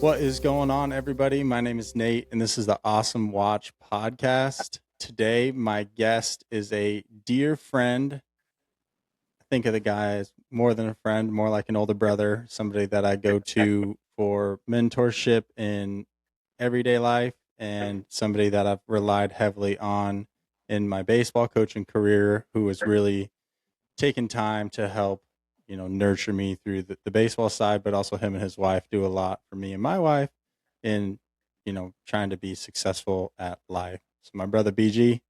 What is going on, everybody? My name is Nate, and this is the Awesome Watch podcast. Today, my guest is a dear friend. I think of the guy as more than a friend, more like an older brother, somebody that I go to for mentorship in everyday life, and somebody that I've relied heavily on in my baseball coaching career, who has really taken time to help, nurture me through the baseball side, but also him and his wife do a lot for me and my wife in, trying to be successful at life. So my brother BG,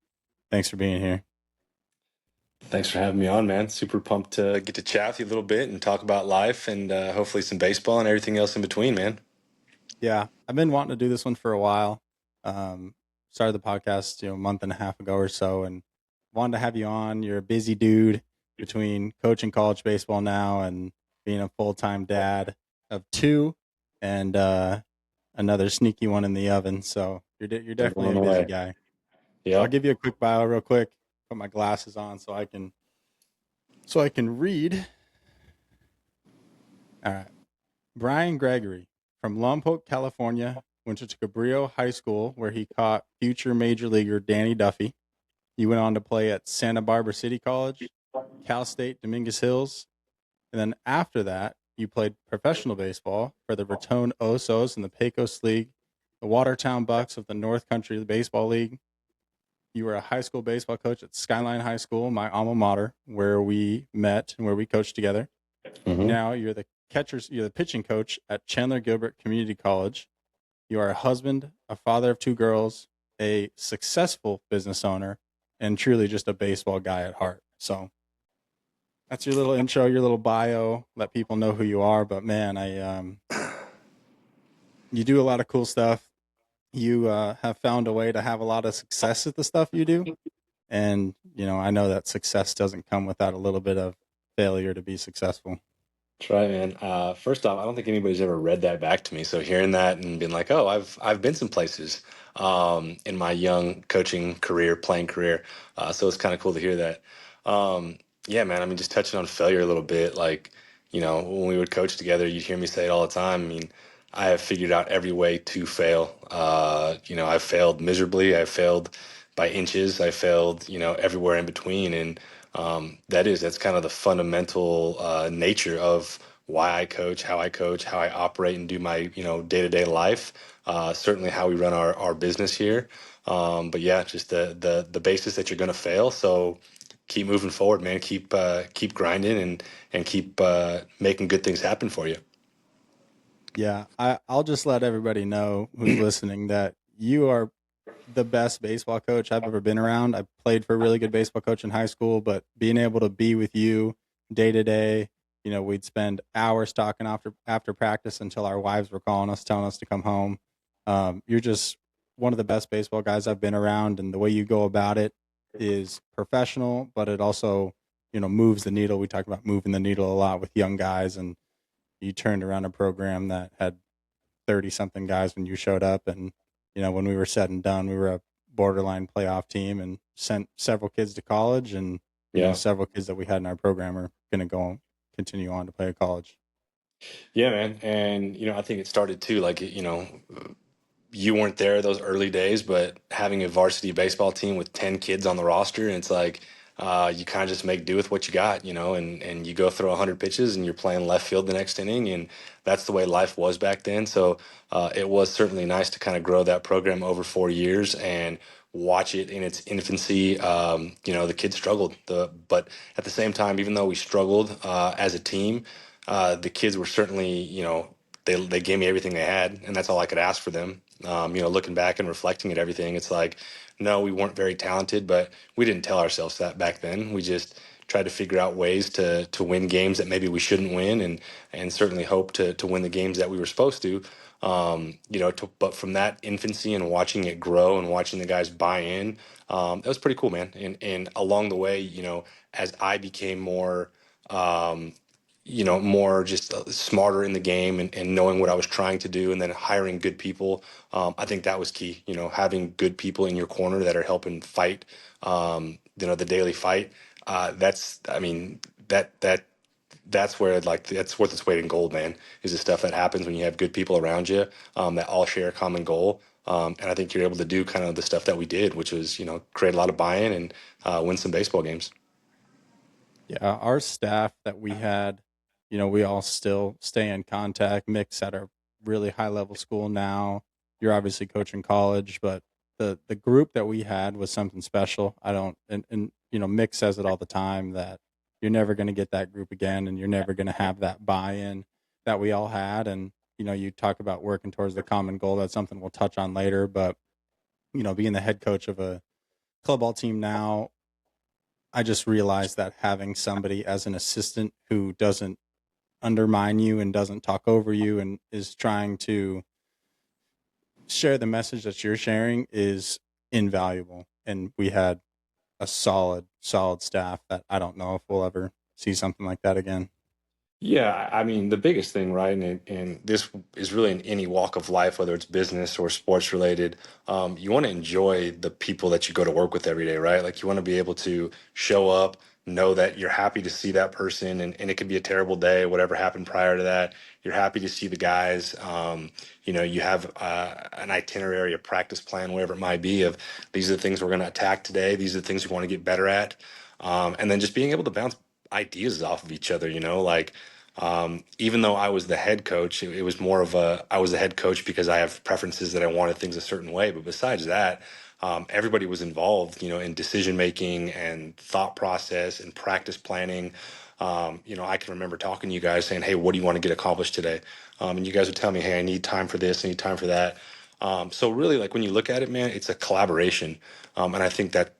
thanks for being here. Thanks for having me on, man. Super pumped to get to chat with you a little bit and talk about life and hopefully some baseball and everything else in between, man. Yeah, I've been wanting to do this one for a while. Um, Started the podcast, a month and a half ago or so, and wanted to have you on. You're a busy dude between coaching college baseball now and being a full-time dad of two, and another sneaky one in the oven. So you're They're definitely blown a busy away. guy. So I'll Yep. give you a quick bio real quick. Put my glasses on so I can read. All right. Brian Gregory from Lompoc, California, went to Cabrillo High School where he caught future major leaguer Danny Duffy. He went on to play at Santa Barbara City College, Cal State Dominguez Hills, and then after that, you played professional baseball for the Raton Osos in the Pecos League, the Watertown Bucks of the North Country Baseball League. You were a high school baseball coach at Skyline High School, my alma mater, where we met and where we coached together. hmm Now you're the pitching coach at Chandler Gilbert Community College. You are a husband, a father of two girls, a successful business owner, and truly just a baseball guy at heart. So that's your little intro, your little bio. Let people know who you are. But man, you do a lot of cool stuff. You have found a way to have a lot of success at the stuff you do, and I know that success doesn't come without a little bit of failure to be successful. That's right, man. First off, I don't think anybody's ever read that back to me. So hearing that and being like, oh, I've been some places in my young coaching career, playing career. So it's kind of cool to hear that. Yeah, man. I mean, just touching on failure a little bit, like, when we would coach together, you'd hear me say it all the time. I mean, I have figured out every way to fail. I've failed miserably. I've failed by inches. I failed, everywhere in between. And that's kind of the fundamental nature of why I coach, how I operate and do my day-to-day life. Certainly how we run our business here. But yeah, just the basis that you're going to fail. So keep moving forward, man. Keep grinding and keep making good things happen for you. Yeah, I'll just let everybody know who's listening that you are the best baseball coach I've ever been around. I played for a really good baseball coach in high school, but being able to be with you day to day, we'd spend hours talking after practice until our wives were calling us, telling us to come home. You're just one of the best baseball guys I've been around, and the way you go about it is professional, but it also, moves the needle. We talk about moving the needle a lot with young guys, and you turned around a program that had 30 something guys when you showed up. And, when we were said and done, we were a borderline playoff team and sent several kids to college. And, Yeah. several kids that we had in our program are going to continue on to play at college. Yeah, man. And, I think it started too, like, you weren't there those early days, but having a varsity baseball team with 10 kids on the roster, and it's like you kind of just make do with what you got, and you go throw 100 pitches and you're playing left field the next inning. And that's the way life was back then. So it was certainly nice to kind of grow that program over 4 years and watch it in its infancy. The kids struggled, but at the same time, even though we struggled as a team, the kids were certainly, they gave me everything they had, and that's all I could ask for them. Looking back and reflecting at everything, it's like, no, we weren't very talented, but we didn't tell ourselves that back then. We just tried to figure out ways to win games that maybe we shouldn't win, and certainly hope to win the games that we were supposed to. But from that infancy and watching it grow and watching the guys buy in, that was pretty cool, man. And along the way, as I became um, more just smarter in the game and knowing what I was trying to do and then hiring good people. I think that was key, having good people in your corner that are helping fight, the daily fight. I mean, that that's where like that's worth its weight in gold, man. Is the stuff that happens when you have good people around you that all share a common goal. And I think you're able to do kind of the stuff that we did, which was create a lot of buy-in and win some baseball games. Yeah, our staff that we had, we all still stay in contact. Mix at a really high level school now. You're obviously coaching college, but the group that we had was something special. I don't and Mix says it all the time that you're never going to get that group again, and you're never going to have that buy-in that we all had. And you talk about working towards the common goal. That's something we'll touch on later. But being the head coach of a club ball team now, I just realized that having somebody as an assistant who doesn't undermine you and doesn't talk over you and is trying to share the message that you're sharing is invaluable. And we had a solid staff that I don't know if we'll ever see something like that again. Yeah, I mean, the biggest thing, right, and this is really in any walk of life, whether it's business or sports related, you want to enjoy the people that you go to work with every day, right? Like you want to be able to show up, know that you're happy to see that person, and it could be a terrible day, whatever happened prior to that. You're happy to see the guys. You have an itinerary, a practice plan, whatever it might be, of these are the things we're going to attack today. These are the things we want to get better at. And then just being able to bounce ideas off of each other, like even though I was the head coach, it was more of I was the head coach because I have preferences that I wanted things a certain way. But besides that, everybody was involved, in decision making and thought process and practice planning. I can remember talking to you guys saying, "Hey, what do you want to get accomplished today?" And you guys would tell me, "Hey, I need time for this, I need time for that." So really, like when you look at it, man, it's a collaboration, and I think that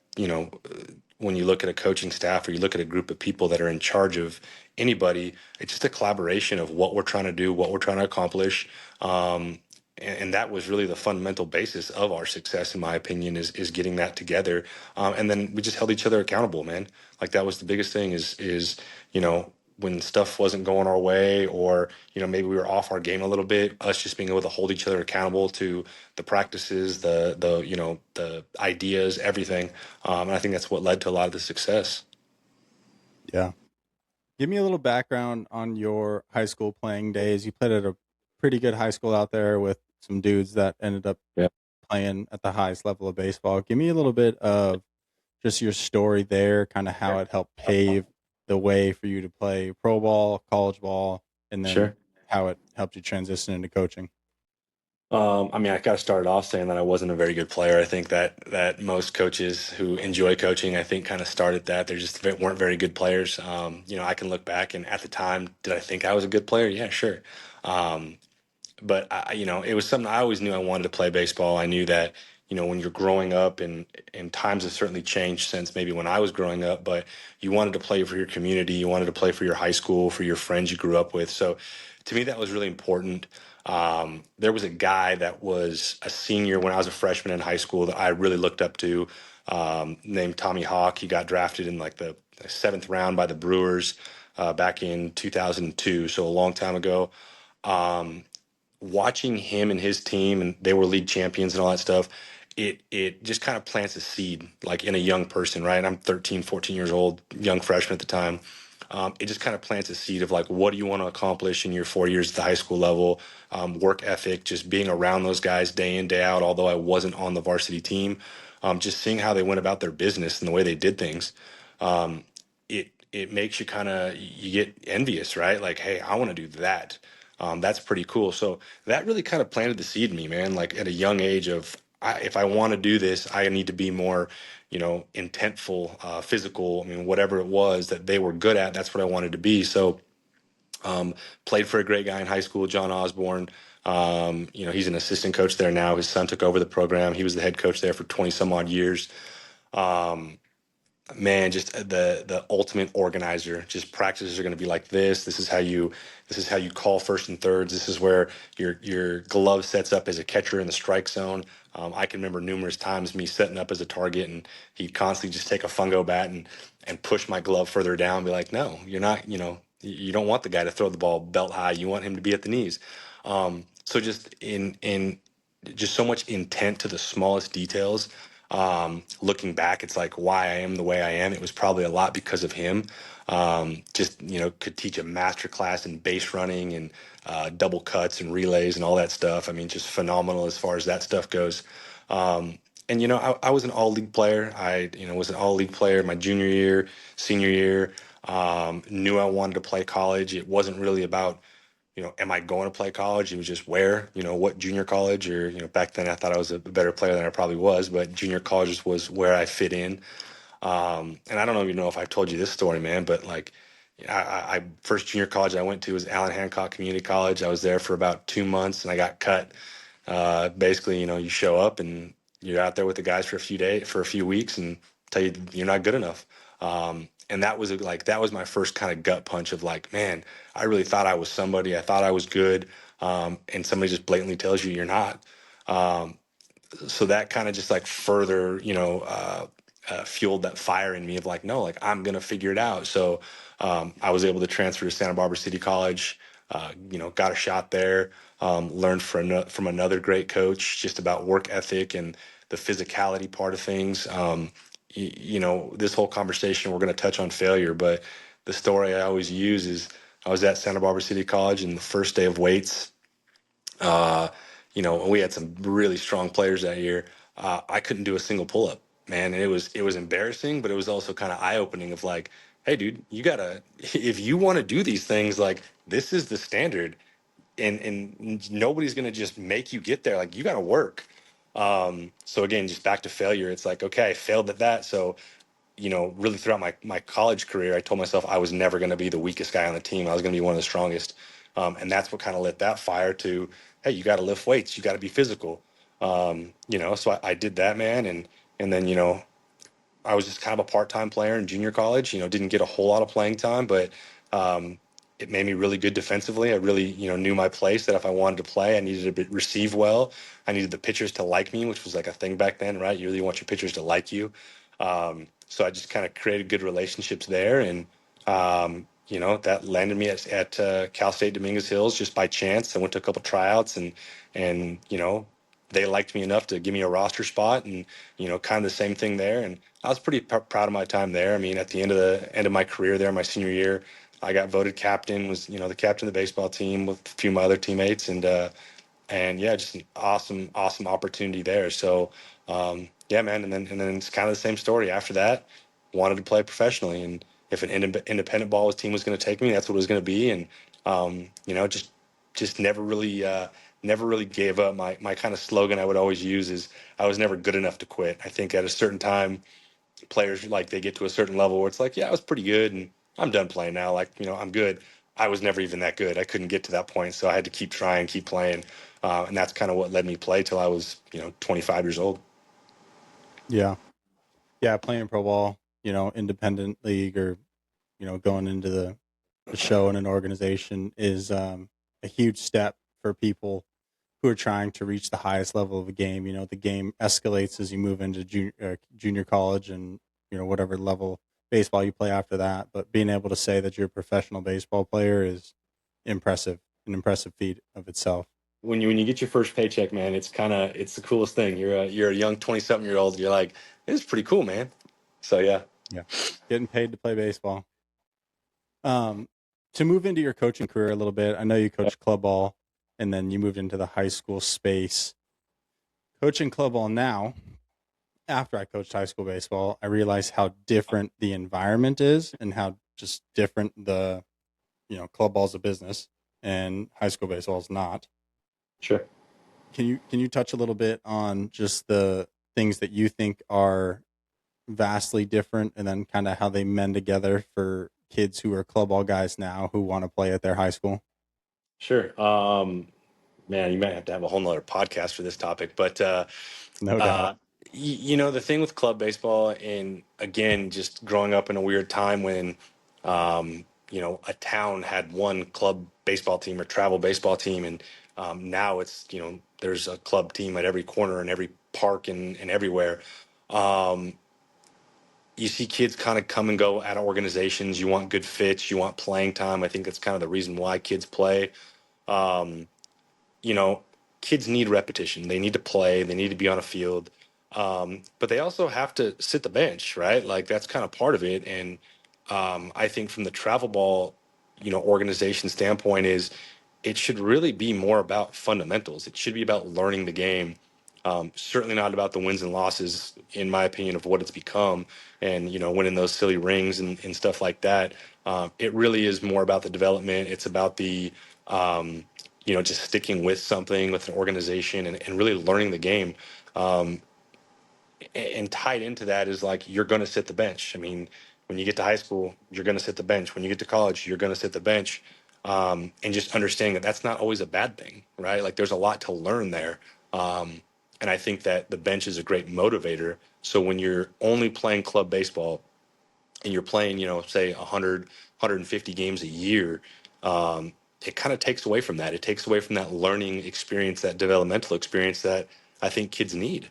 when you look at a coaching staff or you look at a group of people that are in charge of anybody, it's just a collaboration of what we're trying to do, what we're trying to accomplish. And that was really the fundamental basis of our success, in my opinion, is getting that together. And then we just held each other accountable, man. Like that was the biggest thing when stuff wasn't going our way, or maybe we were off our game a little bit, us just being able to hold each other accountable to the practices, the ideas, everything. And I think that's what led to a lot of the success. Yeah. Give me a little background on your high school playing days. You played at a pretty good high school out there with some dudes that ended up Yeah. playing at the highest level of baseball. Give me a little bit of just your story there, kind of how it helped pave the way for you to play pro ball, college ball, and then Sure. how it helped you transition into coaching. I mean, I got to start off saying that I wasn't a very good player. I think that most coaches who enjoy coaching, I think, kind of started that. They just weren't very good players. I can look back, and at the time, did I think I was a good player? Yeah, sure. Um, but it was something I always knew I wanted to play baseball. I knew that, when you're growing up, and times have certainly changed since maybe when I was growing up, but you wanted to play for your community, you wanted to play for your high school, for your friends you grew up with. So to me, that was really important. There was a guy that was a senior when I was a freshman in high school that I really looked up to, named Tommy Hawk. He got drafted in like the seventh round by the Brewers back in 2002, so a long time ago. Um, Watching him and his team, and they were league champions and all that stuff, it just kind of plants a seed like in a young person, right? I'm 13, 14 years old, young freshman at the time. It just kind of plants a seed of like, what do you want to accomplish in your 4 years at the high school level? Work ethic, just being around those guys day in, day out, although I wasn't on the varsity team, just seeing how they went about their business and the way they did things. It makes you you get envious, right? Like, hey, I want to do that. That's pretty cool. So that really kind of planted the seed in me, man. Like at a young age of, if I want to do this, I need to be more, intentful, physical. I mean, whatever it was that they were good at, that's what I wanted to be. So, um, played for a great guy in high school, John Osborne. He's an assistant coach there now. His son took over the program. He was the head coach there for 20 some odd years. Um, Man, just the ultimate organizer. Just practices are going to be like this. This is how you call first and thirds. This is where your glove sets up as a catcher in the strike zone. I can remember numerous times me setting up as a target, and he'd constantly just take a fungo bat and push my glove further down. And be like, no, you're not. You don't want the guy to throw the ball belt high. You want him to be at the knees. So just in just so much intent to the smallest details. Looking back, it's like why I am the way I am. It was probably a lot because of him. Just, could teach a master class in base running and double cuts and relays and all that stuff. I mean, just phenomenal as far as that stuff goes. And I was an all league player. I was an all league player my junior year, senior year. Knew I wanted to play college. It wasn't really about, am I going to play college? It was just where, what junior college, or, back then I thought I was a better player than I probably was, but junior college was where I fit in. And I don't even know if I've told you this story, man, but like, I first junior college I went to was Allen Hancock Community College. I was there for about 2 months and I got cut. Basically, you show up and you're out there with the guys for a few days, for a few weeks, and tell you you're not good enough. And that was like, that was my first kind of gut punch of like, man, I really thought I was somebody. I thought I was good. And somebody just blatantly tells you you're not. Um, so that kind of just like further, fueled that fire in me of like, no, like I'm gonna figure it out. So I was able to transfer to Santa Barbara City College. Got a shot there. Learned from another great coach just about work ethic and the physicality part of things. This whole conversation we're going to touch on failure, but the story I always use is I was at Santa Barbara City College and the first day of weights. Uh, we had some really strong players that year. I couldn't do a single pull up, man. And it was embarrassing, but it was also kind of eye opening of like, hey, dude, you gotta if you want to do these things, like this is the standard, and nobody's gonna just make you get there. Like you gotta work. So again, just back to failure. It's like, okay, I failed at that, so really throughout my college career, I told myself I was never going to be the weakest guy on the team. I was going to be one of the strongest. And that's what kind of lit that fire to, hey, you got to lift weights, you got to be physical. So I did that, man. And then, I was just kind of a part-time player in junior college, didn't get a whole lot of playing time, but um, it made me really good defensively. I really, knew my place, that if I wanted to play, I needed to receive well. I needed the pitchers to like me, which was like a thing back then, right? You really want your pitchers to like you. So I just kind of created good relationships there. And, that landed me at Cal State Dominguez Hills just by chance. I went to a couple tryouts and they liked me enough to give me a roster spot, and kind of the same thing there. And I was pretty proud of my time there. I mean, at the end of my career there, my senior year, I got voted captain, was the captain of the baseball team with a few of my other teammates, and yeah, just an awesome opportunity there. So yeah, man. And then it's kind of the same story after that. Wanted to play professionally, and if an independent ball team was going to take me, that's what it was going to be. And just never really gave up. My kind of slogan I would always use is I was never good enough to quit. I think at a certain time, players like they get to a certain level where it's like, yeah, I was pretty good and I'm done playing now. Like, I'm good. I was never even that good. I couldn't get to that point. So I had to keep trying, keep playing. And that's kind of what led me play till I was, 25 years old. Yeah. Yeah. Playing pro ball, independent league or, going into the show in an organization is a huge step for people who are trying to reach the highest level of a game. The game escalates as you move into junior college and, whatever level baseball you play after that. But being able to say that you're a professional baseball player is impressive, an impressive feat of itself. When you get your first paycheck, man, it's the coolest thing. You're a young 20-something-year-old. You're like, this is pretty cool, man. So yeah. Yeah. Getting paid to play baseball. Um, to move into your coaching career a little bit, I know you coached club ball and then you moved into the high school space. Coaching club ball now, after I coached high school baseball, I realized how different the environment is and how just different club ball's a business and high school baseball is not. Sure. Can you touch a little bit on just the things that you think are vastly different and then kind of how they mend together for kids who are club ball guys now who want to play at their high school? Sure. Man, you might have to have a whole nother podcast for this topic, but No doubt. uh, the thing with club baseball, and again, just growing up in a weird time when, a town had one club baseball team or travel baseball team, and now it's, there's a club team at every corner and every park and everywhere. Um, you see kids kind of come and go out of organizations. You want good fits, you want playing time. I think that's kind of the reason why kids play. Um, you know, Kids need repetition. They need to play. They need to be on a field. But they also have to sit the bench, right? Like that's kind of part of it. And I think from the travel ball, organization standpoint is it should really be more about fundamentals. It should be about learning the game. Certainly not about the wins and losses, in my opinion, of what it's become, and winning those silly rings and stuff like that. It really is more about the development. It's about the just sticking with something, with an organization, and really learning the game. Um, and tied into that is like you're going to sit the bench. I mean, when you get to high school, you're going to sit the bench. When you get to college, you're going to sit the bench. And just understanding that that's not always a bad thing, right? Like there's a lot to learn there. And I think that the bench is a great motivator. So when you're only playing club baseball and you're playing, say 100, 150 games a year, it kind of takes away from that. It takes away from that learning experience, that developmental experience that I think kids need.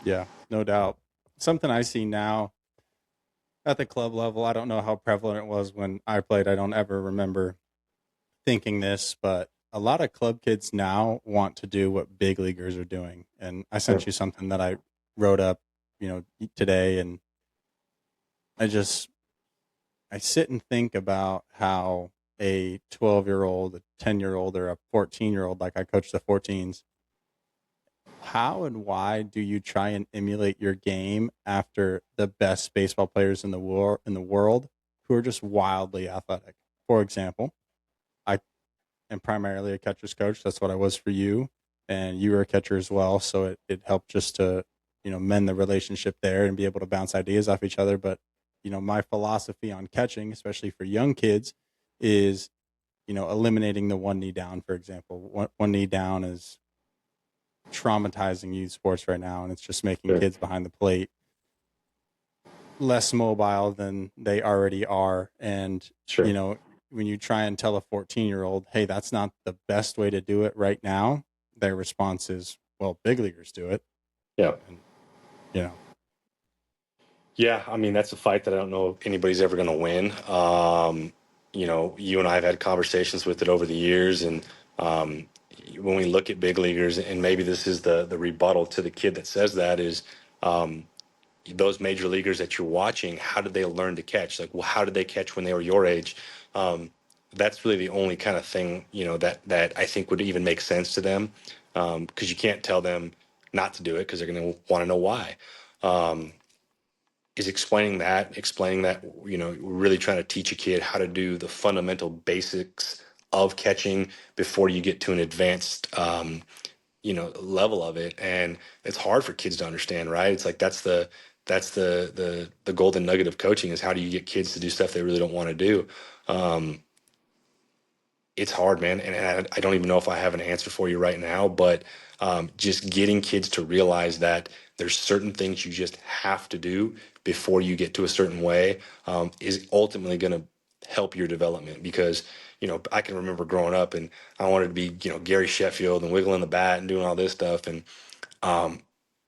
Yeah, no doubt. Something I see now at the club level, I don't know how prevalent it was when I played. I don't ever remember thinking this, but a lot of club kids now want to do what big leaguers are doing. And I Yeah, sent you something that I wrote up, today, and I just I sit and think about how a 12-year-old, a 10-year-old, or a 14-year-old, like I coach the 14s, how and why do you try and emulate your game after the best baseball players in the world who are just wildly athletic? For example, I am primarily a catcher's coach. That's what I was for you, and you were a catcher as well. So it helped just to mend the relationship there and be able to bounce ideas off each other. But my philosophy on catching, especially for young kids, is eliminating the one knee down. For example, one knee down is traumatizing youth sports right now, and it's just making sure, kids behind the plate less mobile than they already are. And sure. when you try and tell a 14-year-old, hey, that's not the best way to do it right now, their response is, well, big leaguers do it. Yeah. And you know Yeah, I mean that's a fight that I don't know if anybody's ever going to win. You and I have had conversations with it over the years, and um, when we look at big leaguers, and maybe this is the rebuttal to the kid that says that is um, those major leaguers that you're watching. How did they learn to catch? Like, well, how did they catch when they were your age? Um, that's really the only kind of thing that I think would even make sense to them, because you can't tell them not to do it because they're going to want to know why. Um, is explaining that we're really trying to teach a kid how to do the fundamental basics of catching before you get to an advanced level of it. And it's hard for kids to understand, right? It's like that's the golden nugget of coaching, is how do you get kids to do stuff they really don't want to do. um, it's hard, man, and I don't even know if I have an answer for you right now. But just getting kids to realize that there's certain things you just have to do before you get to a certain way is ultimately going to help your development. Because I can remember growing up, and I wanted to be Gary Sheffield and wiggling the bat and doing all this stuff. And um,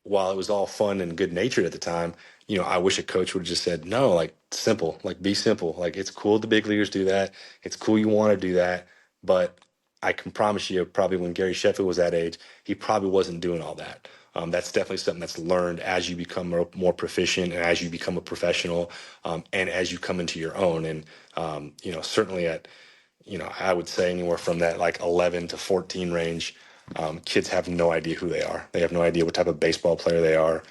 while it was all fun and good natured at the time, I wish a coach would have just said, no, like simple, like be simple. Like it's cool the big leaguers do that. It's cool you want to do that. But I can promise you, probably when Gary Sheffield was that age, he probably wasn't doing all that. That's definitely something that's learned as you become more proficient and as you become a professional, and as you come into your own. And, certainly at I would say anywhere from that like 11 to 14 range, kids have no idea who they are. They have no idea what type of baseball player they are.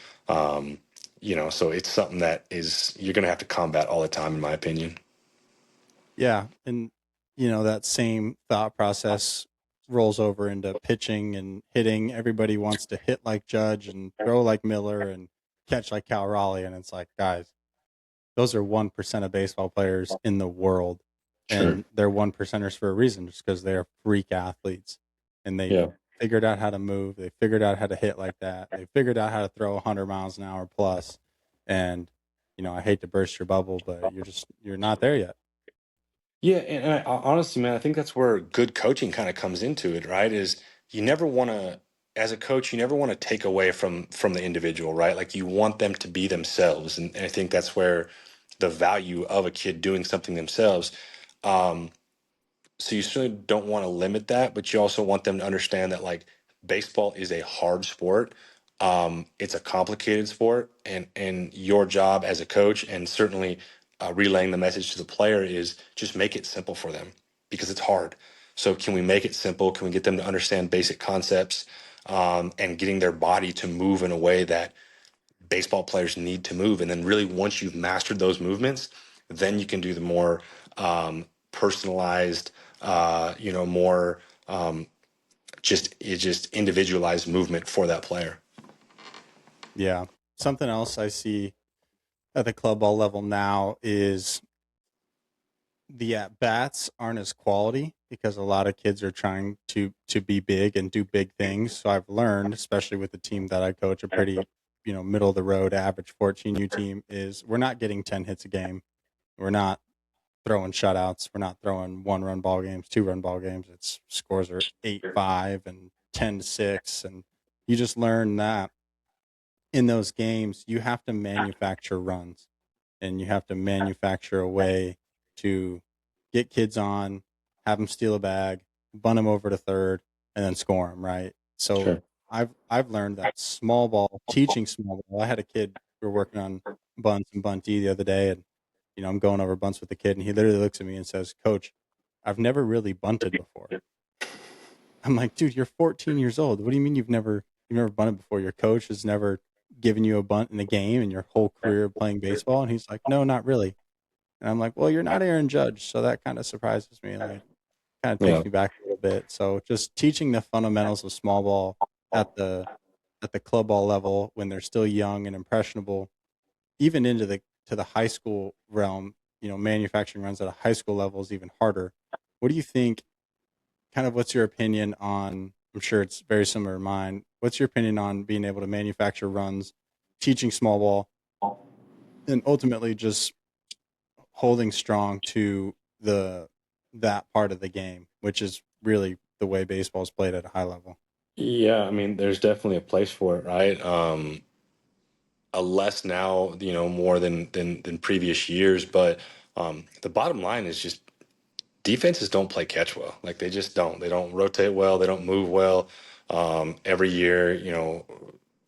So it's something that is you're going to have to combat all the time, in my opinion. Yeah, and that same thought process rolls over into pitching and hitting. Everybody wants to hit like Judge and throw like Miller and catch like Cal Raleigh, and it's like, guys, those are 1% of baseball players in the world, Sure. and they're one percenters for a reason, just because they're freak athletes, and they Yeah. figured out how to move. They figured out how to hit like that. They figured out how to throw 100 miles an hour plus. And I hate to burst your bubble, but you're not there yet. Yeah, and honestly, man, I think that's where good coaching kind of comes into it, right? Is you never want to, as a coach, you never want to take away from the individual, right? Like you want them to be themselves, and I think that's where the value of a kid doing something themselves. Um, so you certainly don't want to limit that, but you also want them to understand that like baseball is a hard sport. It's a complicated sport, and your job as a coach, and certainly relaying the message to the player, is just make it simple for them because it's hard. So can we make it simple? Can we get them to understand basic concepts, and getting their body to move in a way that baseball players need to move? And then really, once you've mastered those movements, then you can do the more personalized, more just individualized movement for that player. Yeah. Something else I see at the club ball level now is the at bats aren't as quality because a lot of kids are trying to be big and do big things. So I've learned, especially with the team that I coach, a pretty middle of the road average 14U team, is we're not getting 10 hits a game. We're not throwing shutouts. We're not throwing 1 run ball games, 2 run ball games. It's scores are 8-5 and 10-6, and you just learn that in those games you have to manufacture runs, and you have to manufacture a way to get kids on, have them steal a bag, bunt them over to third, and then score them, right? So Sure. I've learned that small ball, teaching small ball. I had a kid, we were working on bunts and buntee the other day, and I'm going over bunts with the kid, and he literally looks at me and says, "Coach, I've never really bunted before." I'm like, "Dude, you're 14 years old. What do you mean you've never bunted before? Your coach has never given you a bunt in a game in your whole career of playing baseball?" And he's like, "No, not really." And I'm like, "Well, you're not Aaron Judge," so that kind of surprises me. Like, kind of Yeah. takes me back a little bit. So just teaching the fundamentals of small ball at the club ball level when they're still young and impressionable, even into the high school realm. Manufacturing runs at a high school level is even harder. What do you think? Kind of, what's your opinion on? I'm sure it's very similar to mine. What's your opinion on being able to manufacture runs, teaching small ball, and ultimately just holding strong to that part of the game, which is really the way baseball is played at a high level? Yeah, I mean, there's definitely a place for it, right? A less now, more than previous years, but the bottom line is just defenses don't play catch well. Like they just don't. They don't rotate well. They don't move well. Every year,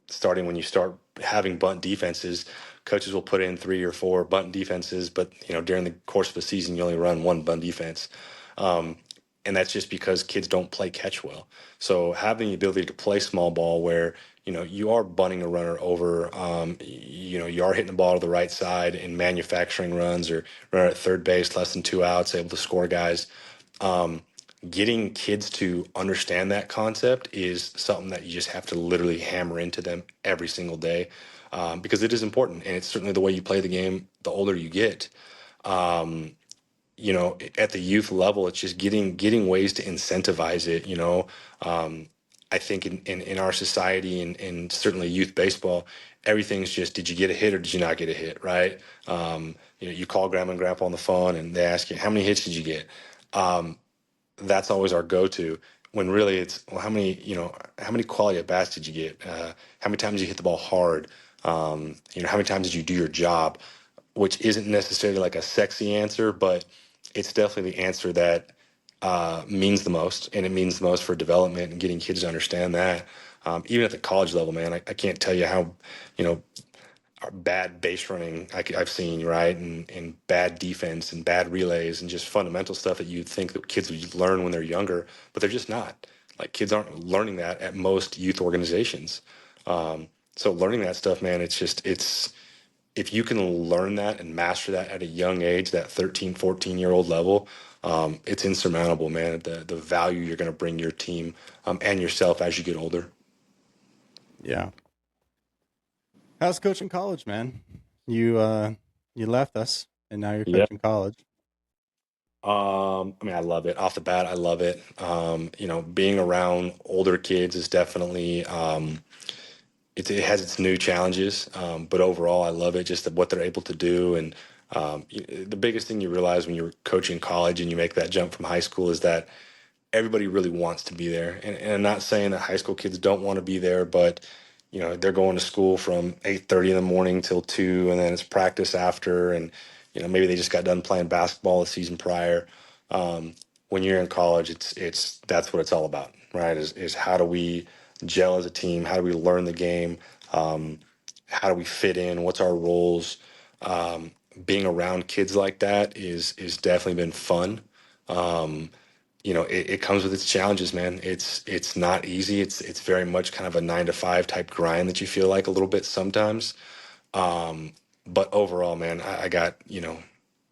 starting when you start having bunt defenses, coaches will put in 3 or 4 bunt defenses, but during the course of a season, you only run one bunt defense. Um, and that's just because kids don't play catch well. So having the ability to play small ball where you are bunting a runner over, you are hitting the ball to the right side and manufacturing runs, or runner at third base, less than 2 outs, able to score guys. Um, Getting kids to understand that concept is something that you just have to literally hammer into them every single day, because it is important, and it's certainly the way you play the game the older you get. Um, at the youth level, it's just getting ways to incentivize it. I think in our society, and certainly youth baseball, everything's just, did you get a hit or did you not get a hit, right? You call grandma and grandpa on the phone and they ask you, how many hits did you get? Um, that's always our go-to, when really it's, well, how many quality at bats did you get? How many times did you hit the ball hard? How many times did you do your job? Which isn't necessarily like a sexy answer, but it's definitely the answer that means the most, and it means the most for development and getting kids to understand that. Even at the college level, man, I can't tell you how, you know, bad base running I've seen, right? And bad defense and bad relays and just fundamental stuff that you'd think that kids would learn when they're younger, but they're just not. Like, kids aren't learning that at most youth organizations. So learning that stuff, man, it's if you can learn that and master that at a young age, that 13, 14-year-old level, it's insurmountable, man. The value you're going to bring your team, and yourself as you get older. Yeah. How's coaching college, man? You left us and now you're Yeah. coaching college. I mean, I love it. Off the bat, I love it. Being around older kids is definitely, it has its new challenges, but overall, I love it. Just what they're able to do, and the biggest thing you realize when you're coaching college and you make that jump from high school is that everybody really wants to be there. And I'm not saying that high school kids don't want to be there, but they're going to school from 8:30 in the morning till 2, and then it's practice after, and maybe they just got done playing basketball the season prior. When you're in college, it's that's what it's all about, right? Is how do we gel as a team? How do we learn the game? Um, how do we fit in? What's our roles? Um, Being around kids like that is definitely been fun. Um, it comes with its challenges, man. It's not easy. It's very much kind of a 9 to 5 type grind that you feel like a little bit sometimes. Um, but overall, man, I got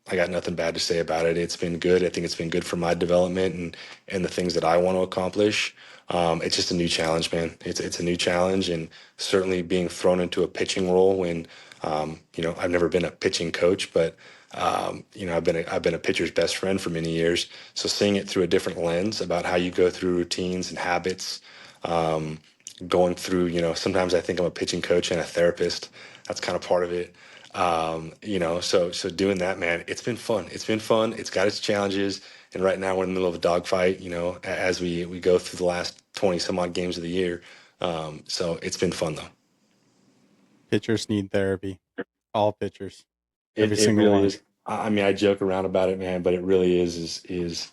nothing bad to say about it. It's been good. I think it's been good for my development and the things that I want to accomplish. It's just a new challenge, man. It's a new challenge, and certainly being thrown into a pitching role when I've never been a pitching coach, but I've been a pitcher's best friend for many years. So seeing it through a different lens about how you go through routines and habits, um, going through, sometimes I think I'm a pitching coach and a therapist. That's kind of part of it. So doing that, man, it's been fun. It's been fun. It's got its challenges. And right now we're in the middle of a dogfight, as we go through the last 20 some odd games of the year. So it's been fun though. Pitchers need therapy. All pitchers, every It single really one. is. I mean, I joke around about it, man, but it really is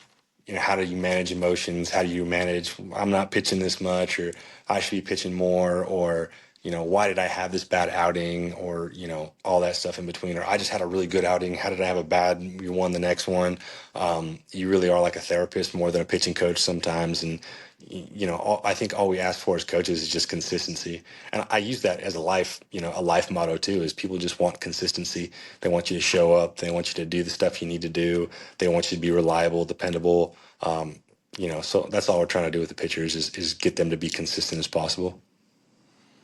how do you manage emotions? How do you manage, I'm not pitching this much, or I should be pitching more, or why did I have this bad outing, or all that stuff in between, or I just had a really good outing. How did I have a bad? We won the next one. You really are like a therapist more than a pitching coach sometimes, and I think all we ask for as coaches is just consistency. And I use that as a life motto too, is people just want consistency. They want you to show up. They want you to do the stuff you need to do. They want you to be reliable, dependable. So that's all we're trying to do with the pitchers is get them to be consistent as possible.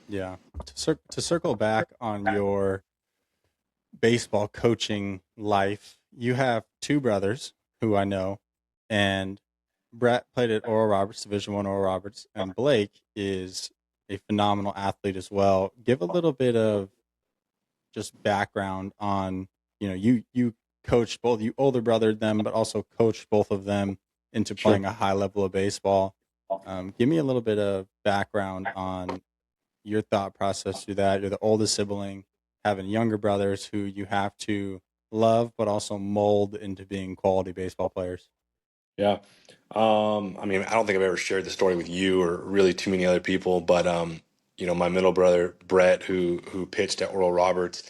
Yeah. To circle back on your baseball coaching life, you have two brothers who I know, and Brett played at Oral Roberts, Division I Oral Roberts, and Blake is a phenomenal athlete as well. Give a little bit of just background on, you coached both, you older brothered them, but also coached both of them into Sure. playing a high level of baseball. Give me a little bit of background on your thought process through that. You're the oldest sibling, having younger brothers who you have to love, but also mold into being quality baseball players. Yeah. I mean, I don't think I've ever shared the story with you or really too many other people, but my middle brother Brett, who pitched at Oral Roberts,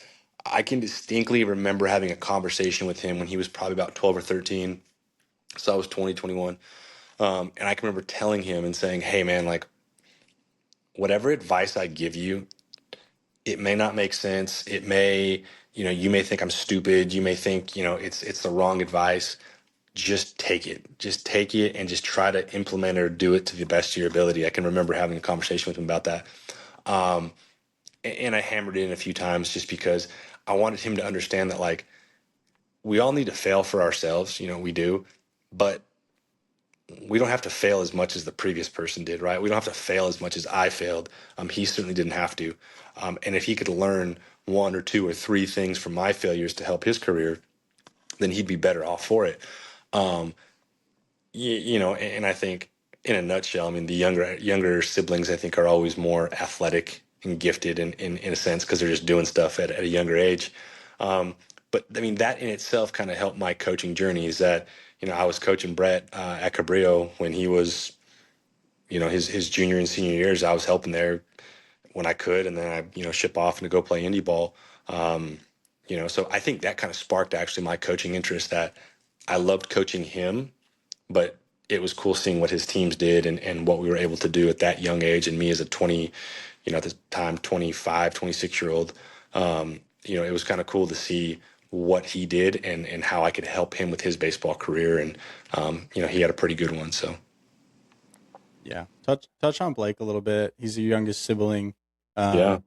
I can distinctly remember having a conversation with him when he was probably about 12 or 13. So I was 20, 21. And I can remember telling him and saying, "Hey man, like whatever advice I give you, it may not make sense. It may, you may think I'm stupid. You may think, it's the wrong advice. Just take it. Just take it and just try to implement or do it to the best of your ability." I can remember having a conversation with him about that. Um, and I hammered it in a few times just because I wanted him to understand that, like, we all need to fail for ourselves. We do, but we don't have to fail as much as the previous person did, right? We don't have to fail as much as I failed. He certainly didn't have to. And if he could learn one or two or three things from my failures to help his career, then he'd be better off for it. Um, and I think in a nutshell, I mean, the younger siblings, I think, are always more athletic and gifted in a sense because they're just doing stuff at a younger age. But I mean, that in itself kind of helped my coaching journey. Is that I was coaching Brett at Cabrillo when he was his junior and senior years. I was helping there when I could, and then I ship off and to go play indie ball. So I think that kind of sparked actually my coaching interest. That I loved coaching him, but it was cool seeing what his teams did and what we were able to do at that young age. And me as a 20, at the time, 25, 26 year old, it was kind of cool to see what he did and how I could help him with his baseball career. And, he had a pretty good one. So, Yeah. Touch on Blake a little bit. He's the youngest sibling. yeah. Um,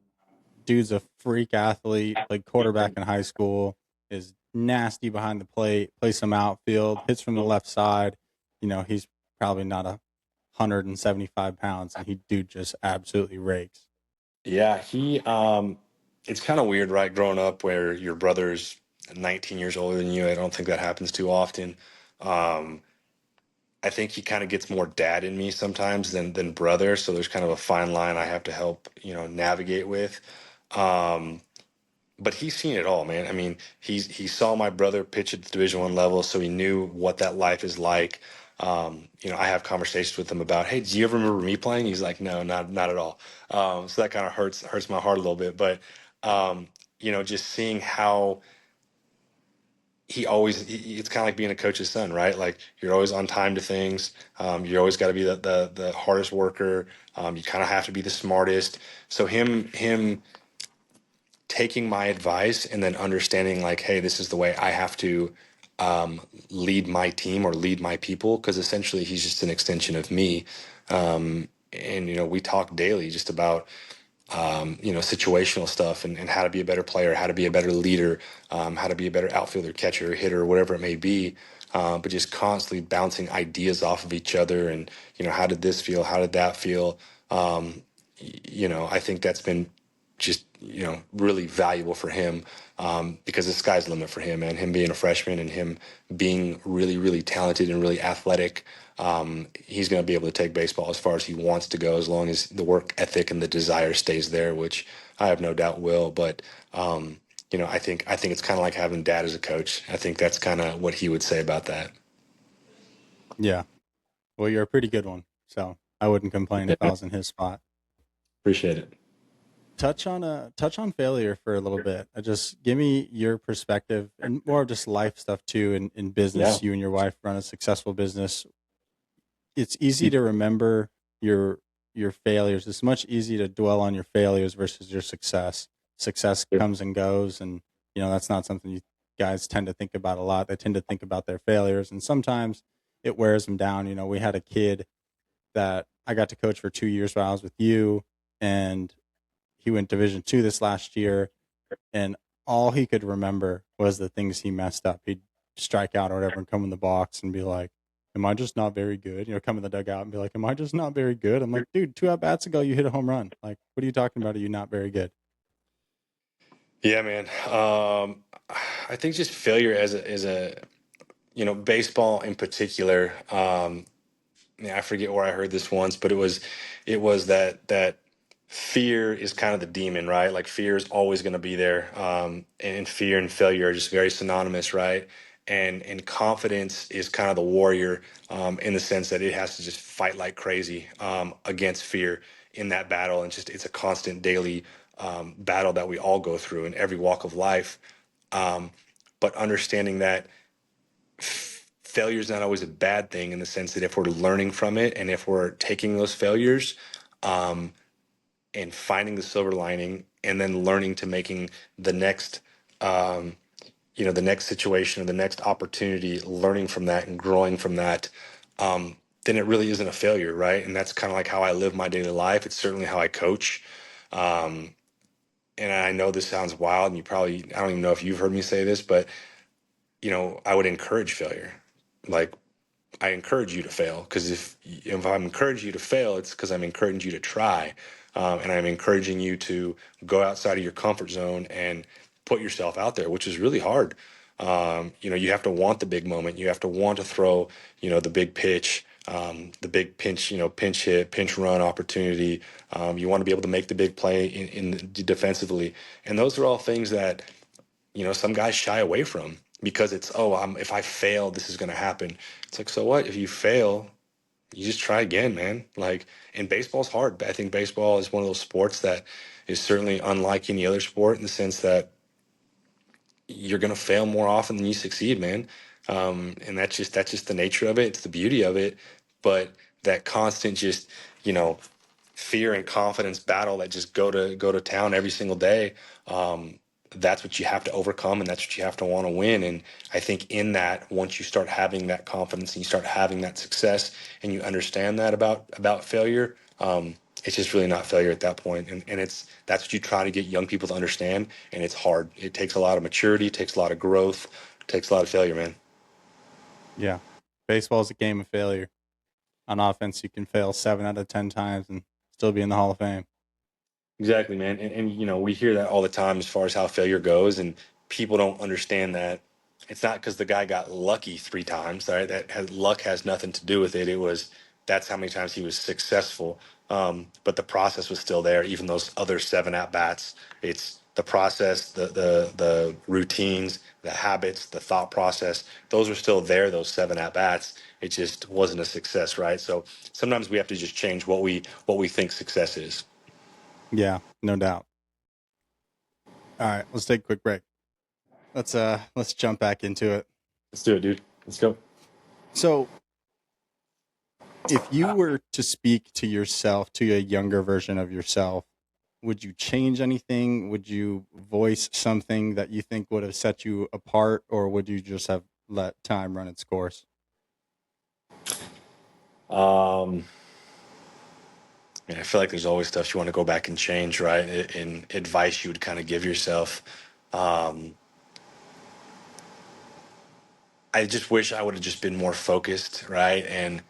Dude's a freak athlete, played quarterback in high school, is nasty behind the plate, plays some outfield, hits from the left side. He's probably not 175 pounds, and he dude just absolutely rakes. Yeah. It's kind of weird, right? Growing up where your brother's 19 years older than you. I don't think that happens too often. Um, I think he kind of gets more dad in me sometimes than brother. So there's kind of a fine line I have to help, navigate with. Um, but he's seen it all, man. I mean, he saw my brother pitch at the Division I level, so he knew what that life is like. I have conversations with him about, hey, do you ever remember me playing? He's like, no, not at all. So that kind of hurts my heart a little bit. But just seeing how it's kind of like being a coach's son, right? Like you're always on time to things. You always got to be the hardest worker. You kind of have to be the smartest. So him taking my advice and then understanding like, hey, this is the way I have to lead my team or lead my people, because essentially he's just an extension of me. And we talk daily just about situational stuff and how to be a better player, how to be a better leader, how to be a better outfielder, catcher, hitter, whatever it may be. But just constantly bouncing ideas off of each other, and how did this feel? How did that feel? I think that's been just really valuable for him, because the sky's the limit for him, and him being a freshman and him being really really talented and really athletic. He's going to be able to take baseball as far as he wants to go, as long as the work ethic and the desire stays there, which I have no doubt will. But I think it's kind of like having dad as a coach. I think that's kind of what he would say about that. Yeah. Well, you're a pretty good one, so I wouldn't complain if I Yeah, was in his spot. appreciate it. Touch on failure for a little bit. Just give me your perspective and more of just life stuff too. In Yeah. business, you and your wife run a successful business. It's easy to remember your your failures. It's much easier to dwell on your failures versus your success. Success comes and goes, and that's not something you guys tend to think about a lot. They tend to think about their failures, and sometimes it wears them down. We had a kid that I got to coach for 2 years while I was with you, and he went Division 2 this last year, and all he could remember was the things he messed up. He'd strike out or whatever and come in the box and be like, "Am I just not very good?" Come in the dugout and be like, "Am I just not very good?" I'm like, "Dude, 2 at bats ago you hit a home run. Like, what are you talking about? Are you not very good?" Yeah, man. I think just failure as a baseball in particular. Yeah, I forget where I heard this once, but it was that fear is kind of the demon, right? Like fear is always going to be there, and fear and failure are just very synonymous, right? And confidence is kind of the warrior, in the sense that it has to just fight like crazy, against fear in that battle, and just it's a constant daily battle that we all go through in every walk of life. Um, but understanding that failure is not always a bad thing, in the sense that if we're learning from it and if we're taking those failures, um, and finding the silver lining, and then learning to making the next um, the next situation or the next opportunity, learning from that and growing from that, then it really isn't a failure, right? And that's kind of like how I live my daily life. It's certainly how I coach. um, and I know this sounds wild, and I don't even know if you've heard me say this, but I would encourage failure. Like, I encourage you to fail, because if I'm encouraging you to fail, it's because I'm encouraging you to try, and I'm encouraging you to go outside of your comfort zone and put yourself out there, which is really hard. You have to want the big moment. You have to want to throw, the big pitch, the big pinch, pinch hit, pinch run opportunity. You want to be able to make the big play in defensively, and those are all things that some guys shy away from, because it's, oh, if I fail, this is going to happen. It's like, so what? If you fail, you just try again, man. Like, and baseball's hard. I think baseball is one of those sports that is certainly unlike any other sport, in the sense that you're going to fail more often than you succeed, man. And that's just the nature of it. It's the beauty of it. But that constant just, you know, fear and confidence battle that just go to town every single day. That's what you have to overcome, and that's what you have to want to win. And I think in that, once you start having that confidence and you start having that success, and you understand that about failure, it's just really not failure at that point. And that's what you try to get young people to understand. And it's hard. It takes a lot of maturity, it takes a lot of growth, it takes a lot of failure, man. Yeah. Baseball is a game of failure. On offense, you can fail 7 out of 10 times and still be in the Hall of Fame. Exactly, man. And we hear that all the time as far as how failure goes, and people don't understand that it's not because the guy got lucky 3 times, right? Luck has nothing to do with it. That's how many times he was successful. But the process was still there, even those other 7 at bats. It's the process, the routines, the habits, the thought process, those are still there, those 7 at bats. It just wasn't a success, right? So sometimes we have to just change what we think success is. Yeah, no doubt. All right, let's take a quick break. Let's jump back into it. Let's do it, dude. Let's go. So, if you were to speak to yourself, to a younger version of yourself, would you change anything? Would you voice something that you think would have set you apart, or would you just have let time run its course? Um, I feel like there's always stuff you want to go back and change, right? In advice you would kind of give yourself. Um, I just wish I would have just been more focused, right? And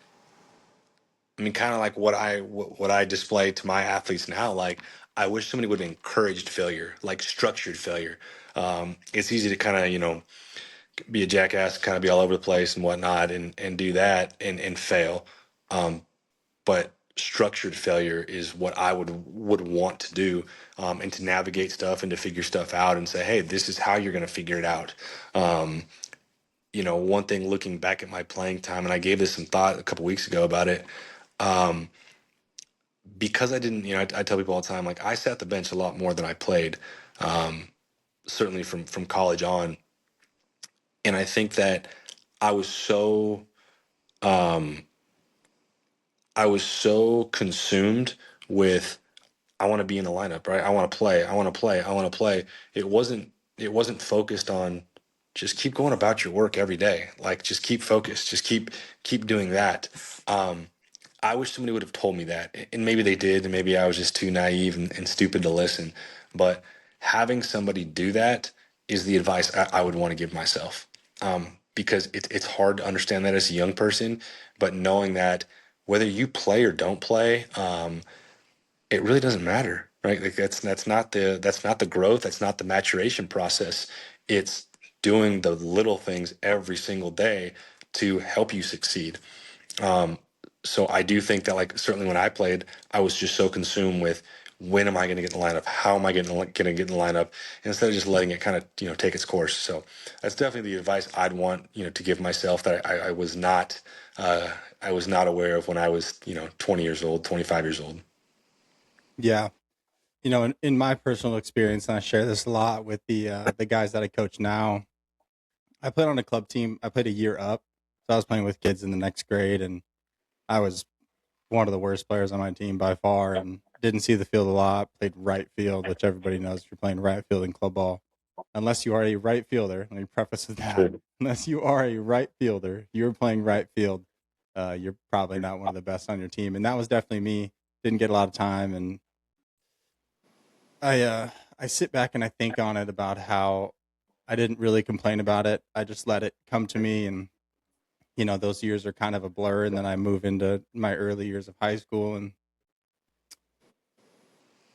I mean, kind of like what I display to my athletes now. Like, I wish somebody would have encouraged failure, like structured failure. It's easy to kind of be a jackass, kind of be all over the place and whatnot, and do that and fail. Um, but structured failure is what I would want to do, and to navigate stuff and to figure stuff out and say, hey, this is how you're going to figure it out. Um, one thing looking back at my playing time, and I gave this some thought a couple weeks ago about it. Um, because I didn't, I tell people all the time, like I sat the bench a lot more than I played, um, certainly from college on, and I think that I was so um, I was so consumed with I want to be in the lineup, right? I want to play, I want to play, I want to play. It wasn't focused on just keep going about your work every day, like just keep focused, just keep doing that. Um, I wish somebody would have told me that. And maybe they did, and maybe I was just too naive and stupid to listen. But having somebody do that is the advice I would want to give myself. Because it's hard to understand that as a young person, but knowing that whether you play or don't play, it really doesn't matter, right? Like that's not the growth, that's not the maturation process. It's doing the little things every single day to help you succeed. Um, so I do think that, like, certainly when I played, I was just so consumed with when am I going to get in the lineup? How am I going to get in the lineup? Instead of just letting it kind of, take its course. So that's definitely the advice I'd want, to give myself that uh, I was not aware of when I was, 20 years old, 25 years old. Yeah, in my personal experience, and I share this a lot with the guys that I coach now. I played on a club team. I played a year up, so I was playing with kids in the next grade, and I was one of the worst players on my team by far, and didn't see the field a lot. Played right field, which everybody knows if you're playing right field in club ball. Unless you are a right fielder, let me preface with that. Sure. Unless you are a right fielder, you're playing right field. You're probably not one of the best on your team, and that was definitely me. Didn't get a lot of time, and I sit back and I think on it about how I didn't really complain about it. I just let it come to me, and those years are kind of a blur, and then I move into my early years of high school, and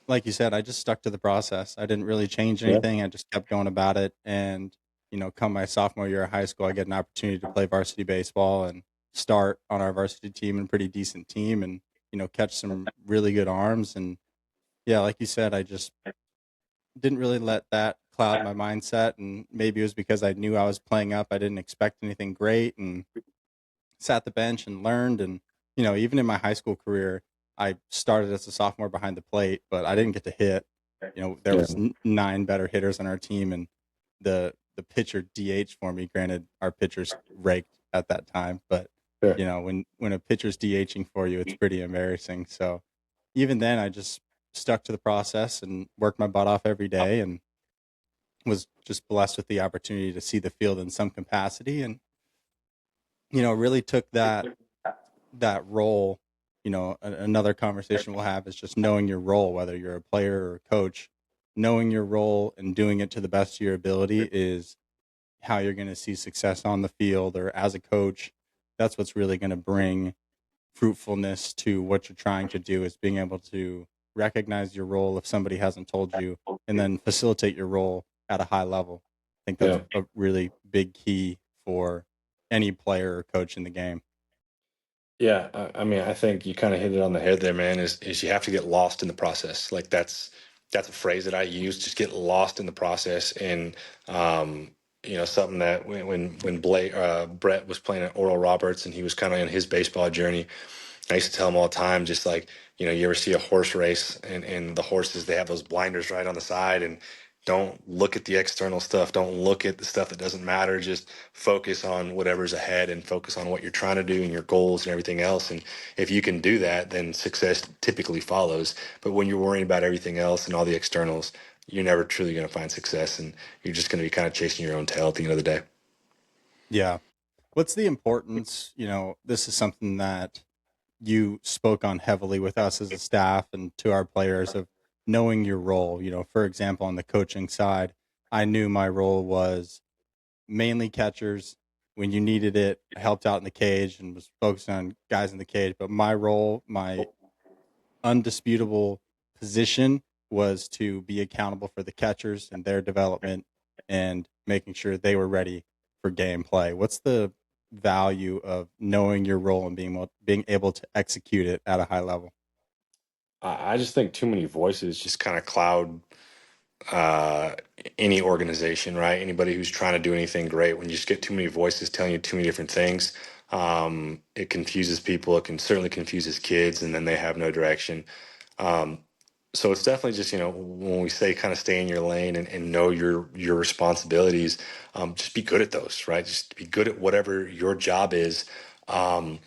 like you said, I just stuck to the process. I didn't really change Yeah. anything. I just kept going about it, and come my sophomore year of high school, I get an opportunity to play varsity baseball and start on our varsity team, and pretty decent team, and catch some really good arms, and yeah, like you said, I just didn't really let that cloud my mindset, and maybe it was because I knew I was playing up. I didn't expect anything great, and sat the bench and learned. And even in my high school career, I started as a sophomore behind the plate, but I didn't get to hit. There Yeah. was 9 better hitters on our team, and the pitcher DH for me. Granted, our pitchers raked at that time, but Sure. when a pitcher's DHing for you, it's pretty embarrassing. So even then, I just stuck to the process and worked my butt off every day, and was just blessed with the opportunity to see the field in some capacity, and really took that role. Another conversation we'll have is just knowing your role, whether you're a player or a coach. Knowing your role and doing it to the best of your ability is how you're going to see success on the field, or as a coach. That's what's really going to bring fruitfulness to what you're trying to do, is being able to recognize your role if somebody hasn't told you, and then facilitate your role at a high level. I think that's Yeah. a really big key for any player or coach in the game. Yeah, I mean, I think you kind of hit it on the head there, man. Is you have to get lost in the process. Like that's a phrase that I use. Just get lost in the process. And something that when Brett was playing at Oral Roberts and he was kind of in his baseball journey, I used to tell him all the time, just like, you ever see a horse race and the horses, they have those blinders right on the side, and don't look at the external stuff. Don't look at the stuff that doesn't matter. Just focus on whatever's ahead and focus on what you're trying to do and your goals and everything else. And if you can do that, then success typically follows. But when you're worrying about everything else and all the externals, you're never truly going to find success. And you're just going to be kind of chasing your own tail at the end of the day. Yeah. What's the importance? This is something that you spoke on heavily with us as a staff and to our players of knowing your role. For example, on the coaching side, I knew my role was mainly catchers. When you needed it, I helped out in the cage and was focused on guys in the cage. But my role, my undisputable position, was to be accountable for the catchers and their development and making sure they were ready for game play. What's the value of knowing your role and being able to execute it at a high level? I just think too many voices just kind of cloud uh, any organization, right? Anybody who's trying to do anything great, when you just get too many voices telling you too many different things, it confuses people. It can certainly confuses kids, and then they have no direction. Um, so it's definitely just, when we say kind of stay in your lane and know your responsibilities, just be good at those, right? Just be good at whatever your job is. Um,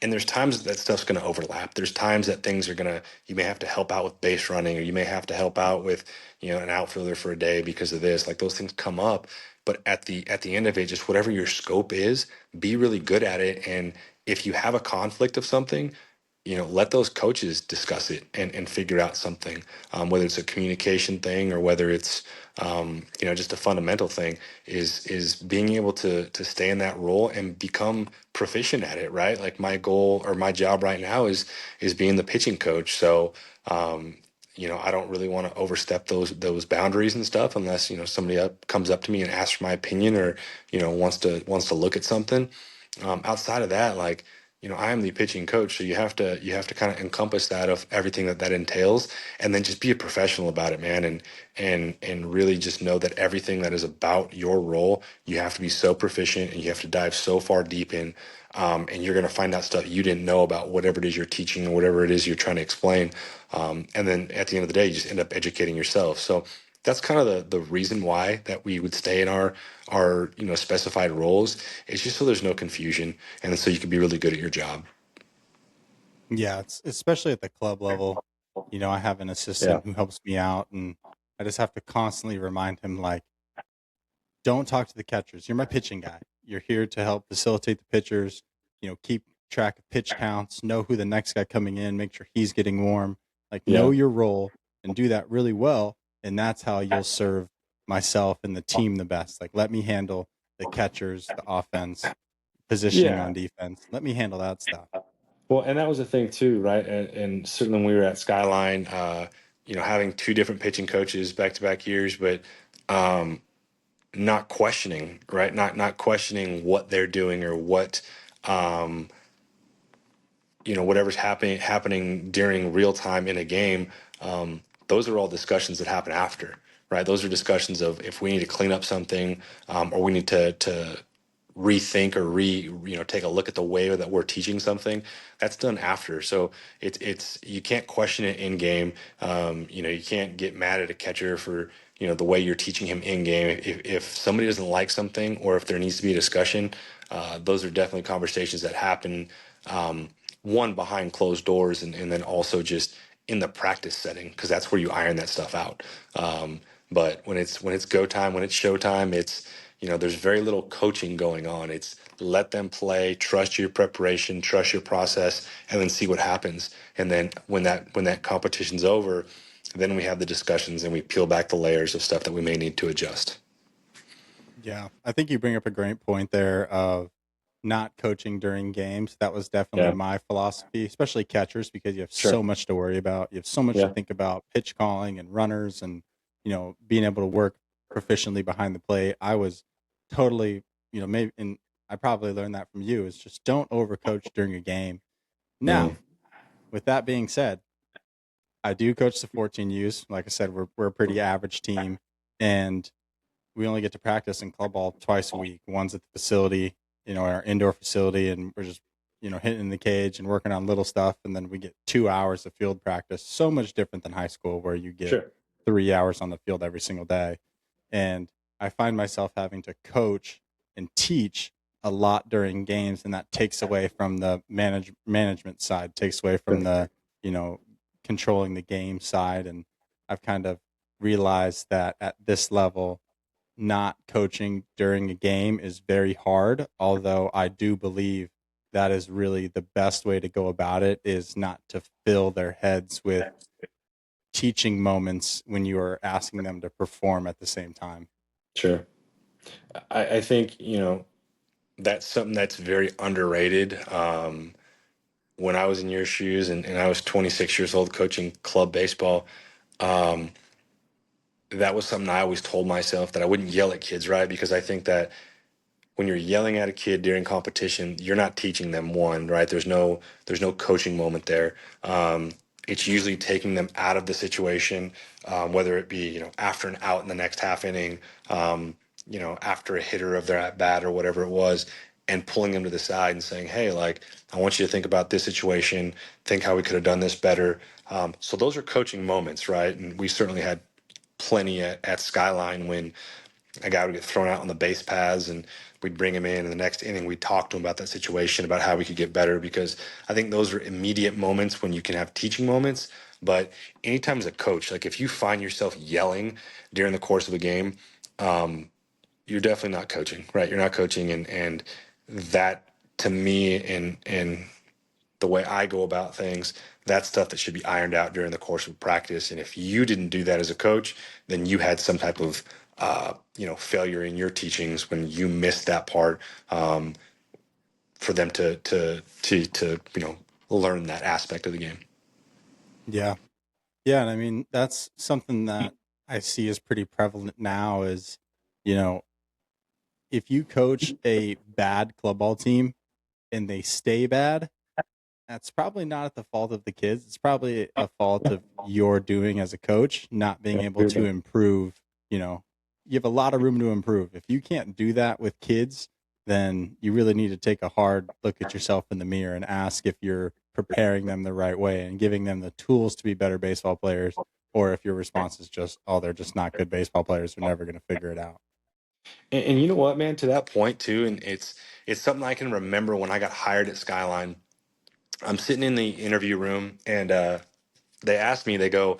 and there's times that stuff's going to overlap. There's times that things are going to, you may have to help out with base running, or you may have to help out with, an outfielder for a day because of this. Like, those things come up. But at the end of it, just whatever your scope is, be really good at it. And if you have a conflict of something, let those coaches discuss it and figure out something, whether it's a communication thing or whether it's, just a fundamental thing, is being able to stay in that role and become proficient at it, right? Like, my goal or my job right now is being the pitching coach. So, I don't really want to overstep those boundaries and stuff unless, somebody comes up to me and asks for my opinion, or, wants to look at something. Outside of that, like, I am the pitching coach, so you have to kind of encompass that of everything that entails, and then just be a professional about it, man, and really just know that everything that is about your role, you have to be so proficient and you have to dive so far deep in, and you're going to find out stuff you didn't know about whatever it is you're teaching or whatever it is you're trying to explain, and then at the end of the day, you just end up educating yourself. So that's kind of the reason why that we would stay in our specified roles. It's just so there's no confusion, and so you can be really good at your job. Yeah, it's especially at the club level. I have an Yeah. assistant who helps me out, and I just have to constantly remind him, like, don't talk to the catchers. You're my pitching guy. You're here to help facilitate the pitchers, keep track of pitch counts, know who the next guy coming in, make sure he's getting warm. Like, know Yeah. your role and do that really well. And that's how you'll serve myself and the team the best. Like, let me handle the catchers, the offense, positioning Yeah. on defense. Let me handle that stuff. Well, and that was the thing too, right? And certainly when we were at Skyline, having two different pitching coaches back to back years, but um, not questioning, right? Not questioning what they're doing or what um, whatever's happening during real time in a game. Those are all discussions that happen after, right? Those are discussions of if we need to clean up something, or we need to rethink or take a look at the way that we're teaching something. That's done after. So it's you can't question it in game. You can't get mad at a catcher for the way you're teaching him in game. If somebody doesn't like something, or if there needs to be a discussion, those are definitely conversations that happen, um, one, behind closed doors, and then also just in the practice setting, because that's where you iron that stuff out. But when it's go time, when it's show time, it's there's very little coaching going on. It's let them play, trust your preparation, trust your process, and then see what happens. And then when that competition's over, then we have the discussions and we peel back the layers of stuff that we may need to adjust. Yeah. I think you bring up a great point there of not coaching during games. That was definitely Yeah. my philosophy, especially catchers, because you have Sure. so much to worry about. You have so much to Yeah. think about, pitch calling and runners and, being able to work proficiently behind the plate. I was totally, maybe, and I probably learned that from you, is just don't overcoach during a game. Now, Mm. with that being said, I do coach the 14Us. Like I said, we're a pretty average team, and we only get to practice in club ball twice a week. One's at the facility, our indoor facility, and we're just, hitting the cage and working on little stuff. And then we get 2 hours of field practice. So much different than high school where you get Sure. 3 hours on the field every single day. And I find myself having to coach and teach a lot during games, and that takes away from the management side, takes away from the, you know, controlling the game side. And I've kind of realized that at this level, not coaching during a game is very hard, although I do believe that is really the best way to go about it, is not to fill their heads with teaching moments when you are asking them to perform at the same time. Sure. I think, that's something that's very underrated. When I was in your shoes and I was 26 years old coaching club baseball, um, that was something I always told myself, that I wouldn't yell at kids, right? Because I think that when you're yelling at a kid during competition, you're not teaching them one, right? There's no coaching moment there. It's usually taking them out of the situation, whether it be, after an out in the next half inning, after a hitter of their at bat or whatever it was, and pulling them to the side and saying, hey, like, I want you to think about this situation, think how we could have done this better. So those are coaching moments, right? And we certainly had plenty at Skyline when a guy would get thrown out on the base paths, and we'd bring him in the next inning, we'd talk to him about that situation, about how we could get better, because I think those are immediate moments when you can have teaching moments. But anytime as a coach, like, if you find yourself yelling during the course of a game, you're definitely not coaching, right? You're not coaching. And that, to me, and the way I go about things, that's stuff that should be ironed out during the course of practice. And if you didn't do that as a coach, then you had some type of failure in your teachings when you missed that part, for them to learn that aspect of the game. Yeah. Yeah. And I mean, that's something that I see is pretty prevalent now is, you know, if you coach a bad club ball team and they stay bad, that's probably not at the fault of the kids. It's probably a fault of your doing as a coach, not being able to improve. You know, you have a lot of room to improve. If you can't do that with kids, then you really need to take a hard look at yourself in the mirror and ask if you're preparing them the right way and giving them the tools to be better baseball players, or if your response is just, oh, they're just not good baseball players. They're never going to figure it out. And you know what, man, to that point too, and it's something I can remember when I got hired at Skyline. I'm sitting in the interview room, and they asked me, they go,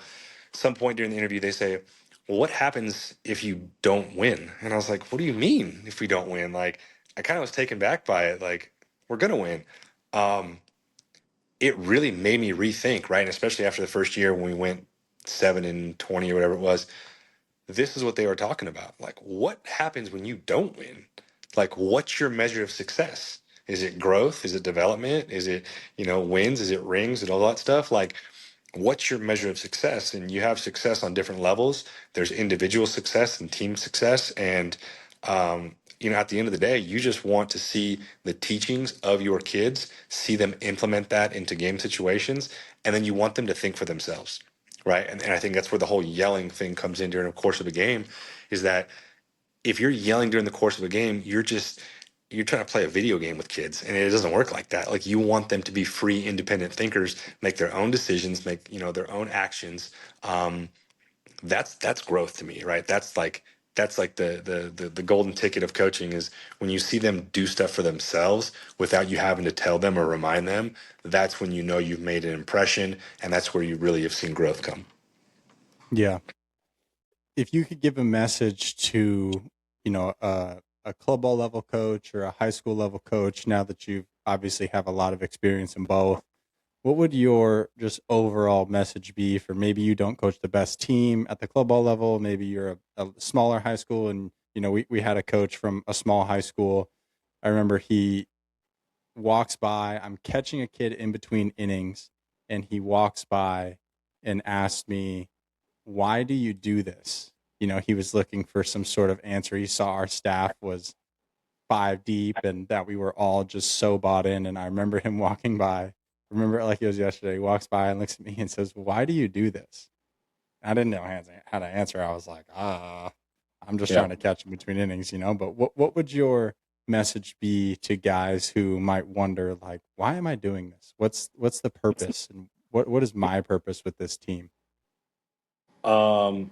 some point during the interview, they say, well, what happens if you don't win? And I was like, what do you mean if we don't win? Like, I kind of was taken back by it. Like, we're going to win. Um, it really made me rethink, right? And especially after the first year when we went 7-20 or whatever it was, this is what they were talking about. Like, what happens when you don't win? Like, what's your measure of success? Is it growth? Is it development? Is it, wins? Is it rings and all that stuff? Like, what's your measure of success? And you have success on different levels. There's individual success and team success. And, at the end of the day, you just want to see the teachings of your kids, see them implement that into game situations, and then you want them to think for themselves. Right. And I think that's where the whole yelling thing comes in during the course of a game, is that if you're yelling during the course of a game, you're trying to play a video game with kids, and it doesn't work like that. Like, you want them to be free, independent thinkers, make their own decisions, make, their own actions. That's growth to me, right? That's like the golden ticket of coaching, is when you see them do stuff for themselves without you having to tell them or remind them. That's when you know you've made an impression, and that's where you really have seen growth come. Yeah. If you could give a message to, a club ball level coach or a high school level coach, now that you obviously have a lot of experience in both, what would your just overall message be for, maybe you don't coach the best team at the club ball level, maybe you're a smaller high school, and, we had a coach from a small high school. I remember he walks by, I'm catching a kid in between innings, and he walks by and asked me, why do you do this? He was looking for some sort of answer. He saw our staff was five deep and that we were all just so bought in. And I remember him walking by remember it like it was yesterday. He walks by and looks at me and says, "Why do you do this?" I didn't know how to answer. I was like, I'm just Yeah. trying to catch him between innings, you know. But what would your message be to guys who might wonder, like, why am I doing this? What's the purpose, and what is my purpose with this team? Um,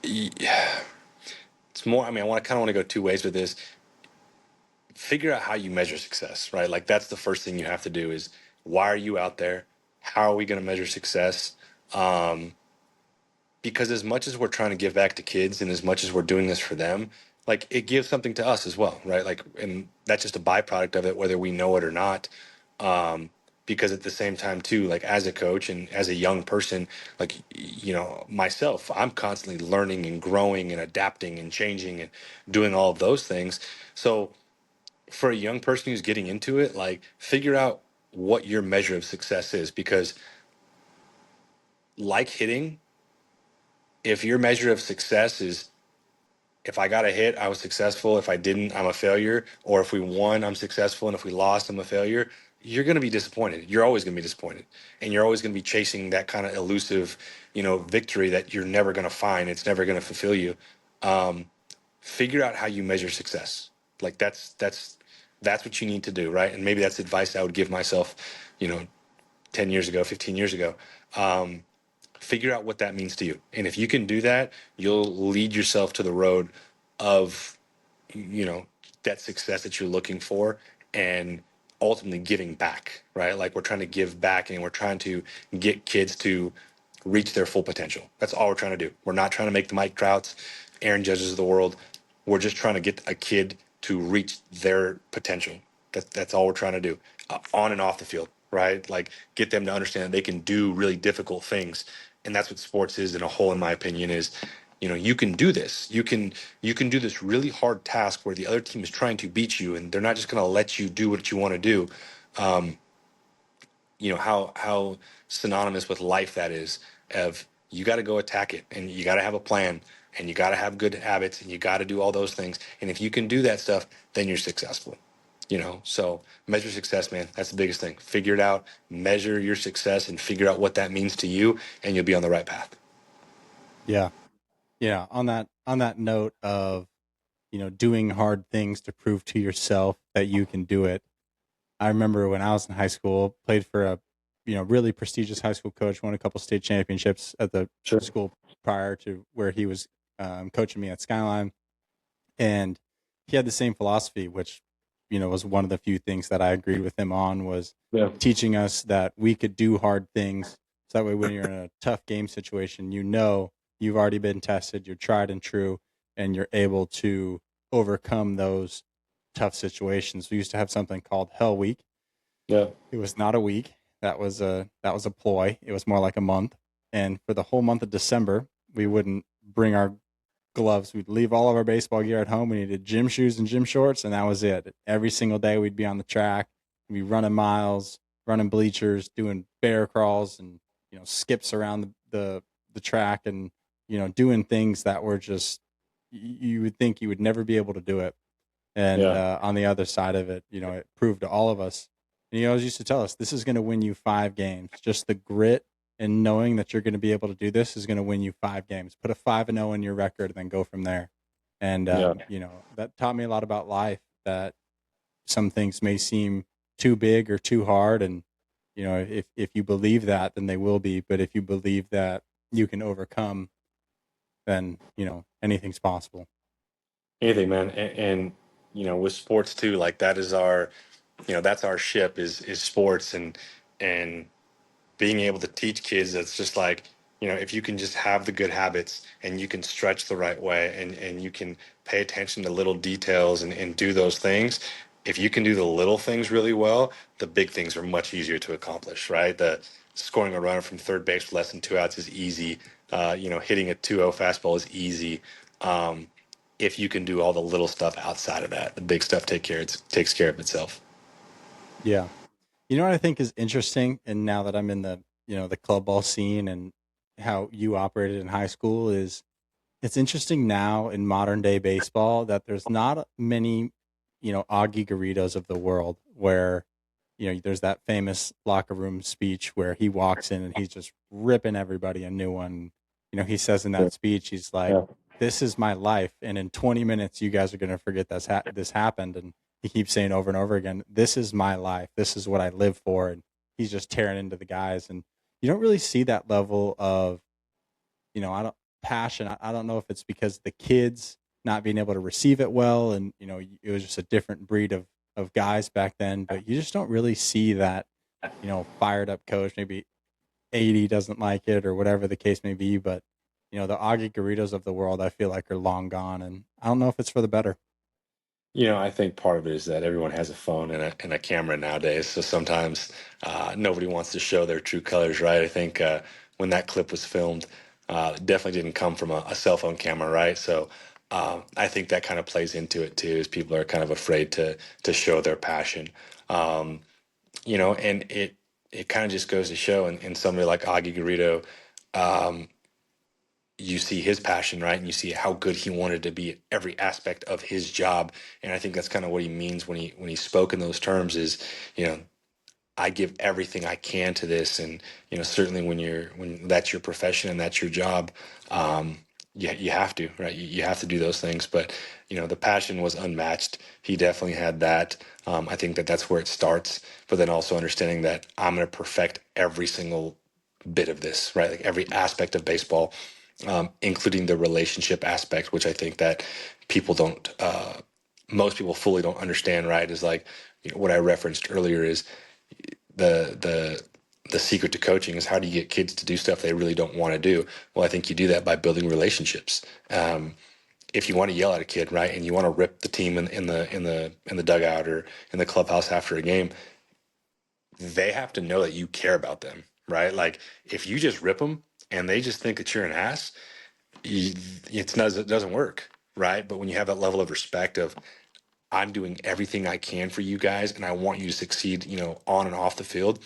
yeah, it's more. I mean, I kind of want to go two ways with this. Figure out how you measure success, right? Like that's the first thing you have to do is why are you out there? How are we going to measure success? Um, because as much as we're trying to give back to kids and as much as we're doing this for them, like it gives something to us as well, right? Like, and that's just a byproduct of it, whether we know it or not. Um, because at the same time, too, like as a coach and as a young person, like, myself, I'm constantly learning and growing and adapting and changing and doing all of those things. So, for a young person who's getting into it, like figure out what your measure of success is because, like hitting, if your measure of success is if I got a hit, I was successful. If I didn't, I'm a failure. Or if we won, I'm successful. And if we lost, I'm a failure. You're going to be disappointed. You're always going to be disappointed. And you're always going to be chasing that kind of elusive, victory that you're never going to find. It's never going to fulfill you. Um, Figure out how you measure success. Like that's what you need to do, right? And maybe that's advice I would give myself, you know, 10 years ago, 15 years ago. Um, Figure out what that means to you. And if you can do that, you'll lead yourself to the road of, you know, that success that you're looking for and ultimately giving back, right? Like we're trying to give back and we're trying to get kids to reach their full potential. That's all we're trying to do. We're not trying to make the Mike Trouts, Aaron Judges of the world. We're just trying to get a kid to reach their potential. That's all we're trying to do, on and off the field, right? Like get them to understand that they can do really difficult things, and that's what sports is in a whole. In my opinion, is you can do this. You can do this really hard task where the other team is trying to beat you, and they're not just going to let you do what you want to do. Um, how synonymous with life that is of you got to go attack it and you got to have a plan and you got to have good habits and you got to do all those things, and if you can do that stuff then you're successful. So measure success, man. That's the biggest thing. Figure it out, measure your success and figure out what that means to you, and you'll be on the right path. Yeah, yeah. On that note of doing hard things to prove to yourself that you can do it. I remember when I was in high school, played for a really prestigious high school coach, won a couple state championships at the Sure. school prior to where he was coaching me at Skyline, and he had the same philosophy, which was one of the few things that I agreed with him on, was Yeah. teaching us that we could do hard things. So that way, when you're in a tough game situation, you've already been tested, you're tried and true, and you're able to overcome those tough situations. We used to have something called Hell Week. Yeah. It was not a week. That was a ploy. It was more like a month. And for the whole month of December, we wouldn't bring our gloves. We'd leave all of our baseball gear at home. We needed gym shoes and gym shorts, and that was it. Every single day we'd be on the track. We'd be running miles, running bleachers, doing bear crawls and skips around the track, and doing things that were just you would think you would never be able to do it. And Yeah. on the other side of it, it proved to all of us. And he always used to tell us, this is going to win you 5 games. Just the grit and knowing that you're going to be able to do this is going to win you 5 games. Put a 5-0 in your record and then go from there. And, Yeah. that taught me a lot about life, that some things may seem too big or too hard. And, if you believe that, then they will be. But if you believe that you can overcome, then, anything's possible. Anything, man. And with sports too, like that is our, that's our ship is sports, and being able to teach kids that's just like, if you can just have the good habits and you can stretch the right way and you can pay attention to little details and do those things. If you can do the little things really well, the big things are much easier to accomplish, right? The scoring a runner from third base with less than 2 outs is easy. Hitting a 2-0 fastball is easy. Um, if you can do all the little stuff outside of that, the big stuff takes care of itself. Yeah. You know what I think is interesting, and now that I'm in the club ball scene and how you operated in high school, is it's interesting now in modern day baseball that there's not many, Augie Garridos of the world where there's that famous locker room speech where he walks in and he's just ripping everybody a new one. He says in that speech, he's like, Yeah. "This is my life, and in 20 minutes, you guys are going to forget this happened." And he keeps saying over and over again, "This is my life. This is what I live for." And he's just tearing into the guys, and you don't really see that level of, I don't passion. I don't know if it's because the kids not being able to receive it well, and it was just a different breed of guys back then. But you just don't really see that, fired up coach. Maybe 80 doesn't like it or whatever the case may be, but the Augie Garridos of the world, I feel like, are long gone, and I don't know if it's for the better. I think part of it is that everyone has a phone and a camera nowadays. So sometimes nobody wants to show their true colors, right? I think when that clip was filmed, it definitely didn't come from a cell phone camera, right? So I think that kind of plays into it too, is people are kind of afraid to show their passion. Um, and it kind of just goes to show in somebody like Augie Garrido, um, you see his passion, right? And you see how good he wanted to be at every aspect of his job. And I think that's kind of what he means when he spoke in those terms is, you know, I give everything I can to this. And, certainly when that's your profession and that's your job, you have to, right? You have to do those things. But, the passion was unmatched. He definitely had that. I think that's where it starts. But then also understanding that I'm going to perfect every single bit of this, right? Like every aspect of baseball, including the relationship aspect, which I think that people don't, most people fully don't understand, right? Is like, what I referenced earlier is the the secret to coaching is how do you get kids to do stuff they really don't want to do? Well, I think you do that by building relationships. If you want to yell at a kid, right, and you want to rip the team in the dugout or in the clubhouse after a game, they have to know that you care about them, right? Like if you just rip them and they just think that you're an ass, it doesn't work, right? But when you have that level of respect of I'm doing everything I can for you guys and I want you to succeed, on and off the field,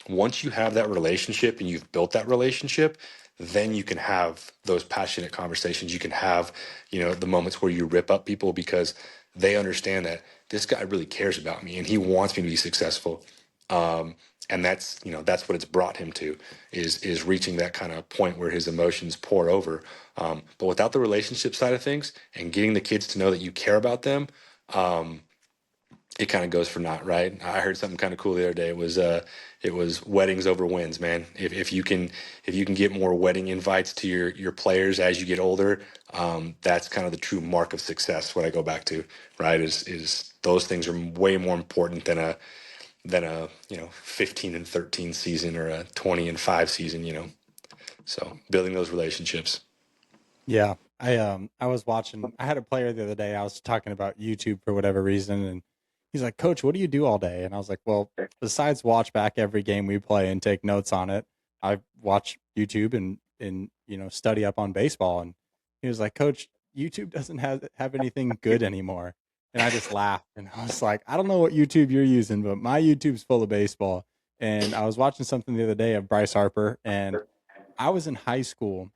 once you have that relationship and you've built that relationship, then you can have those passionate conversations. You can have, the moments where you rip up people because they understand that this guy really cares about me and he wants me to be successful. Um, and that's what it's brought him to is reaching that kind of point where his emotions pour over. But without the relationship side of things and getting the kids to know that you care about them, um, it kind of goes for naught, right? I heard something kind of cool the other day. It was weddings over wins, man. If you can get more wedding invites to your players as you get older, that's kind of the true mark of success. What I go back to, right, is those things are way more important than a 15-13 season or a 20-5 season. So building those relationships. Yeah. I was watching, I had a player the other day, I was talking about YouTube for whatever reason, and he's like, "Coach, what do you do all day?" And I was like, "Well, besides watch back every game we play and take notes on it, I watch YouTube and study up on baseball." And he was like, "Coach, YouTube doesn't have anything good anymore." And I just laughed and I was like, "I don't know what YouTube you're using, but my YouTube's full of baseball." And I was watching something the other day of Bryce Harper, and I was in high school.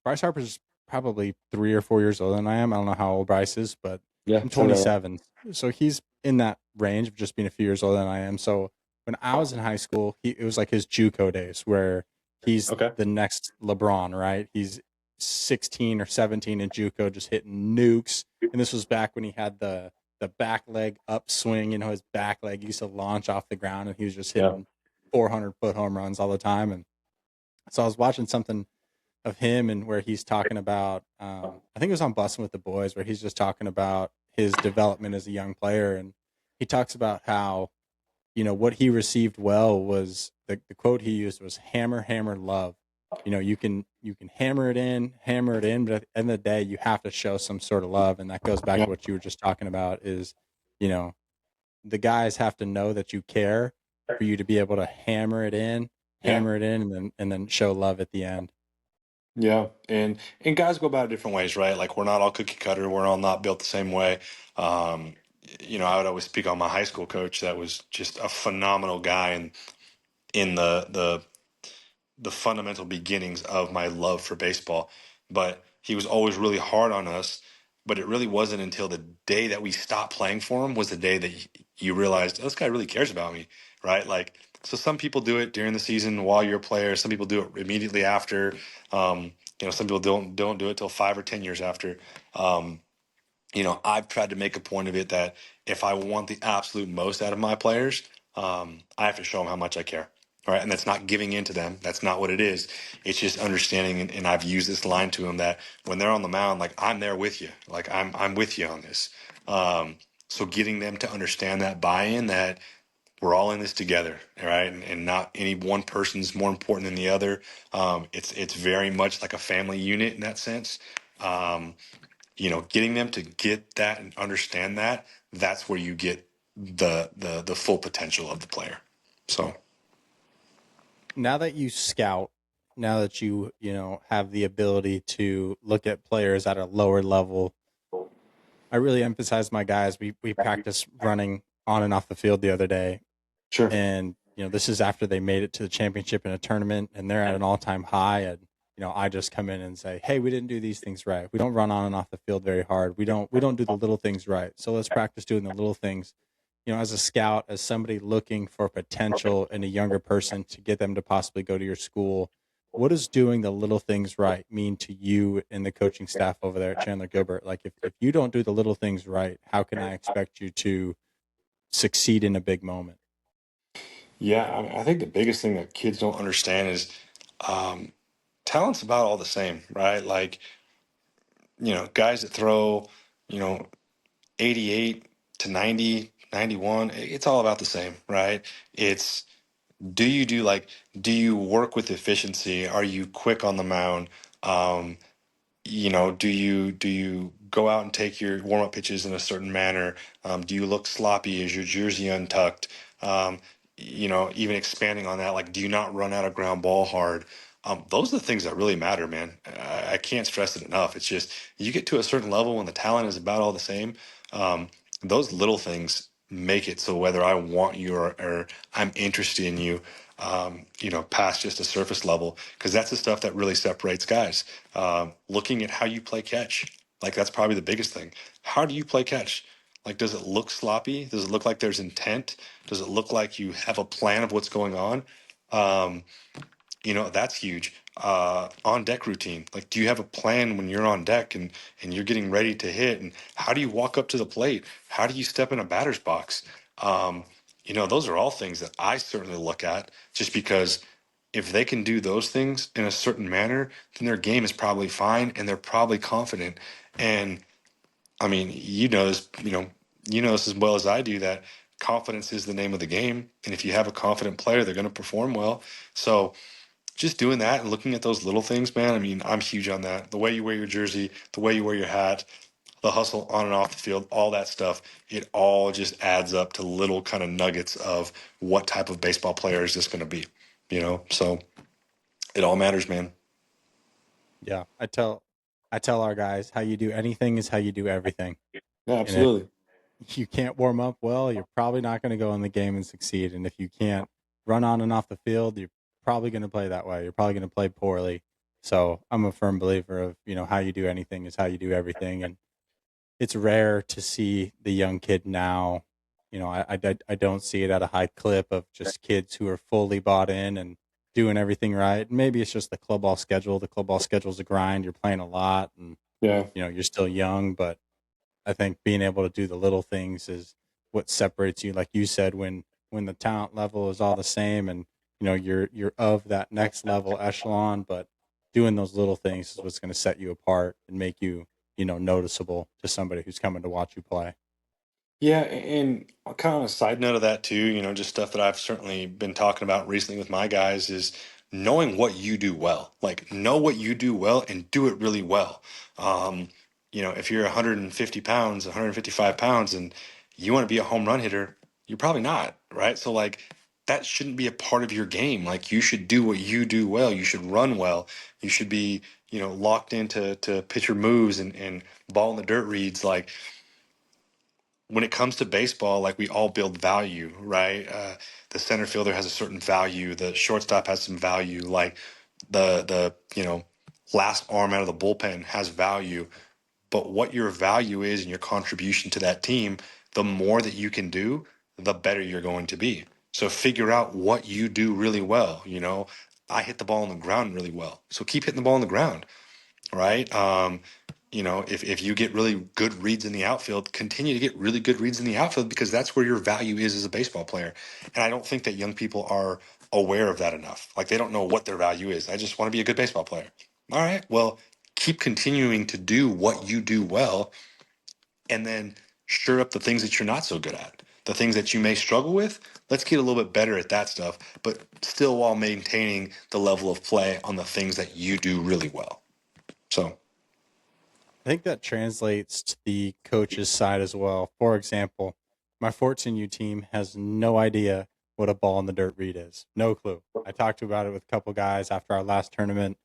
Bryce Harper's probably 3 or 4 years older than I am. I don't know how old Bryce is, but Yeah, I'm sounds about 27. So he's in that range of just being a few years older than I am. So when I was in high school, it was like his JUCO days where he's right. Okay. the next LeBron, right? He's 16 or 17 in JUCO, just hitting nukes. And this was back when he had the back leg upswing. His back leg used to launch off the ground, and he was just Yeah. hitting 400-foot home runs all the time. And so I was watching something of him and where he's talking about I think it was on Bussin' with the Boys where he's just talking about his development as a young player, and he talks about how what he received well was the quote he used was hammer hammer love. You can hammer it in, but at the end of the day you have to show some sort of love, and that goes back Yeah. to what you were just talking about is you know the guys have to know that you care for you to be able to Yeah. and then show love at the end. Yeah, and guys go about it different ways, right? Like we're not all cookie cutter. We're all not built the same way. Um, I would always speak on my high school coach that was just a phenomenal guy, and in the fundamental beginnings of my love for baseball. But he was always really hard on us. But it really wasn't until the day that we stopped playing for him was the day that you realized, oh, this guy really cares about me. right? Like, so some people do it during the season while you're a player. Some people do it immediately after. Some people don't do it till 5 or 10 years after. Um, I've tried to make a point of it that if I want the absolute most out of my players, I have to show them how much I care. All right. And that's not giving in to them. That's not what it is. It's just understanding. And I've used this line to them that when they're on the mound, like, I'm there with you. Like, I'm with you on this. So getting them to understand that buy-in, that we're all in this together, all right, and not any one person's more important than the other. It's very much like a family unit in that sense. Um, Getting them to get that and understand that, that's where you get the full potential of the player. So Now that you scout, now that have the ability to look at players at a lower level, I really emphasize my guys. We practice running on and off the field the other day, sure. and this is after they made it to the championship in a tournament, and they're at an all-time high. And I just come in and say, hey, we didn't do these things right. We don't run on and off the field very hard. We don't do the little things right. So let's practice doing the little things. As a scout, as somebody looking for potential in a younger person to get them to possibly go to your school, what does doing the little things right mean to you and the coaching staff over there at Chandler Gilbert? Like, if you don't do the little things right, how can I expect you to succeed in a big moment? Yeah, I think the biggest thing that kids don't understand is um, talent's about all the same, right? Like, guys that throw, you know, 88 to 90, 91, it's all about the same, right? It's do you work with efficiency? Are you quick on the mound? Um, do you go out and take your warm up pitches in a certain manner? Do you look sloppy? Is your jersey untucked? Um, Even expanding on that, like, do you not run out of ground ball hard? Those are the things that really matter, man. I can't stress it enough. It's just you get to a certain level when the talent is about all the same. Um, those little things make it so whether I want you or I'm interested in you, past just a surface level, because that's the stuff that really separates guys. Looking at how you play catch, like, that's probably the biggest thing. How do you play catch? Like, does it look sloppy? Does it look like there's intent? Does it look like you have a plan of what's going on? Um, that's huge. On deck routine. Like, do you have a plan when you're on deck and you're getting ready to hit? And how do you walk up to the plate? How do you step in a batter's box? Those are all things that I certainly look at, just because if they can do those things in a certain manner, then their game is probably fine and they're probably confident. And I mean, you know this as well as I do, that confidence is the name of the game. And if you have a confident player, they're going to perform well. So just doing that and looking at those little things, man. I mean, I'm huge on that. The way you wear your jersey, the way you wear your hat, the hustle on and off the field, all that stuff, it all just adds up to little kind of nuggets of what type of baseball player is this going to be, So it all matters, man. Yeah, I tell our guys, how you do anything is how you do everything. Yeah, And if absolutely. you can't warm up well, you're probably not going to go in the game and succeed. And if you can't run on and off the field, you're probably going to play that way. You're probably going to play poorly. So I'm a firm believer of, how you do anything is how you do everything. And it's rare to see the young kid now. I don't see it at a high clip of just kids who are fully bought in and doing everything right. Maybe it's just the club ball schedule. The club ball schedule is a grind. You're playing a lot, and Yeah. you're still young. But I think being able to do the little things is what separates you. Like you said, when the talent level is all the same, and you're of that next level echelon, but doing those little things is what's going to set you apart and make you noticeable to somebody who's coming to watch you play. Yeah, and kind of on a side note of that too, just stuff that I've certainly been talking about recently with my guys is knowing what you do well. Like, know what you do well and do it really well. If you're 150 pounds, 155 pounds, and you want to be a home run hitter, you're probably not, right? So, like, that shouldn't be a part of your game. Like, you should do what you do well. You should run well. You should be, locked into pitcher moves and ball in the dirt reads. Like, when it comes to baseball, like, we all build value, right? The center fielder has a certain value. The shortstop has some value. Like, the last arm out of the bullpen has value. But what your value is and your contribution to that team, the more that you can do, the better you're going to be. So figure out what you do really well. I hit the ball on the ground really well. So keep hitting the ball on the ground, right? If you get really good reads in the outfield, continue to get really good reads in the outfield, because that's where your value is as a baseball player. And I don't think that young people are aware of that enough. Like, they don't know what their value is. I just want to be a good baseball player. All right, well, keep continuing to do what you do well, and then sure up the things that you're not so good at. The things that you may struggle with, let's get a little bit better at that stuff, but still while maintaining the level of play on the things that you do really well. So, I think that translates to the coach's side as well. For example, my 14U team has no idea what a ball in the dirt read is. No clue. I talked about it with a couple guys after our last tournament.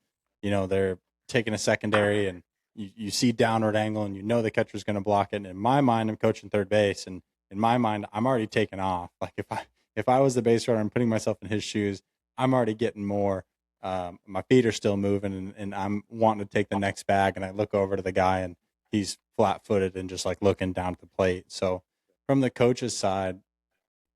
They're taking a secondary and you see downward angle and the catcher's going to block it. And in my mind, I'm coaching third base, and in my mind, I'm already taking off. Like, if I was the base runner, I'm putting myself in his shoes. I'm already getting more. My feet are still moving, and I'm wanting to take the next bag, and I look over to the guy and he's flat footed and just like looking down at the plate. So from the coach's side,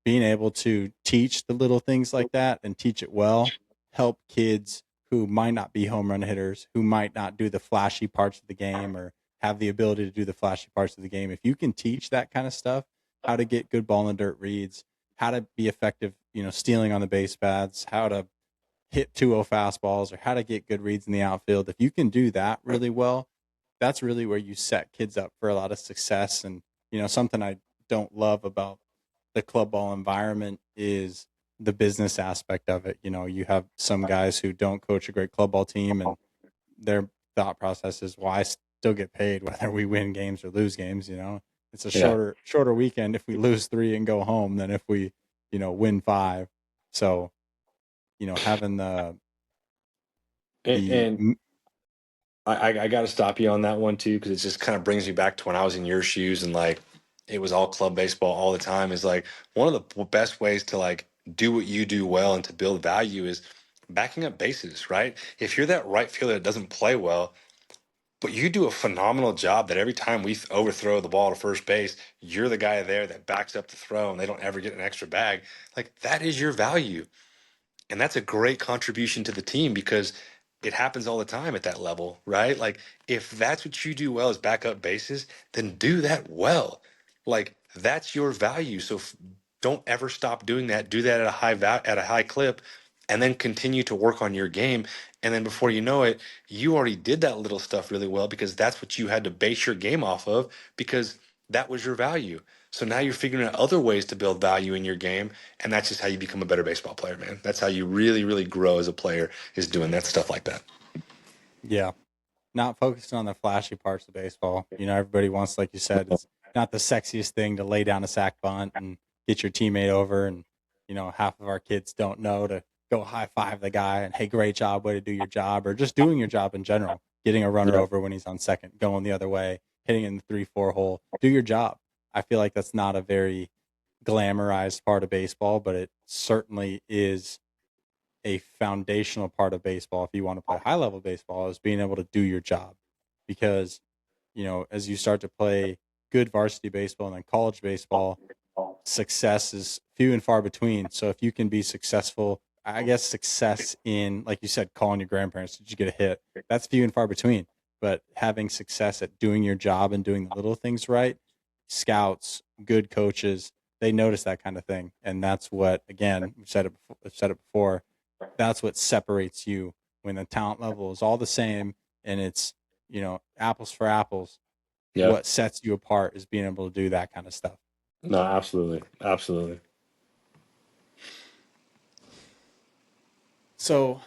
being able to teach the little things like that and teach it well, help kids who might not be home run hitters, who might not do the flashy parts of the game or have the ability to do the flashy parts of the game. If you can teach that kind of stuff, how to get good ball in the dirt reads, how to be effective, stealing on the base paths, how to hit 2-0 fastballs, or how to get good reads in the outfield. If you can do that really well, that's really where you set kids up for a lot of success. And, something I don't love about the club ball environment is the business aspect of it. You have some guys who don't coach a great club ball team, and their thought process is, well, I still get paid whether we win games or lose games. It's a yeah. shorter weekend if we lose 3 and go home than if we, win 5. So, having the And I got to stop you on that one too, because it just kind of brings me back to when I was in your shoes and like it was all club baseball all the time. Is like one of the best ways to like do what you do well and to build value is backing up bases, right? If you're that right fielder that doesn't play well, but you do a phenomenal job that every time we overthrow the ball to first base, you're the guy there that backs up the throw and they don't ever get an extra bag. Like, that is your value. And that's a great contribution to the team, because it happens all the time at that level, right? Like, if that's what you do well is back up bases, then do that well. Like, that's your value. So don't ever stop doing that. Do that at a at a high clip, and then continue to work on your game. And then before you know it, you already did that little stuff really well, because that's what you had to base your game off of, because that was your value. So now you're figuring out other ways to build value in your game, and that's just how you become a better baseball player, man. That's how you really, really grow as a player, is doing that stuff like that. yeah, not focusing on the flashy parts of baseball. Everybody wants, like you said, it's not the sexiest thing to lay down a sack bunt and get your teammate over. And, half of our kids don't know to go high five the guy and, hey, great job, way to do your job, or just doing your job in general, getting a runner Yeah. over when he's on second, going the other way, hitting in the 3-4 hole, do your job. I feel like that's not a very glamorized part of baseball, but it certainly is a foundational part of baseball if you want to play high level baseball, is being able to do your job. Because as you start to play good varsity baseball and then college baseball, success is few and far between. So if you can be successful, I guess success in, like you said, calling your grandparents, did you get a hit, that's few and far between. But having success at doing your job and doing the little things right, scouts, good coaches, they notice that kind of thing. And that's what, again, we've said it before, that's what separates you when the talent level is all the same and it's, apples for apples. Yeah. What sets you apart is being able to do that kind of stuff. No, absolutely. Absolutely. So,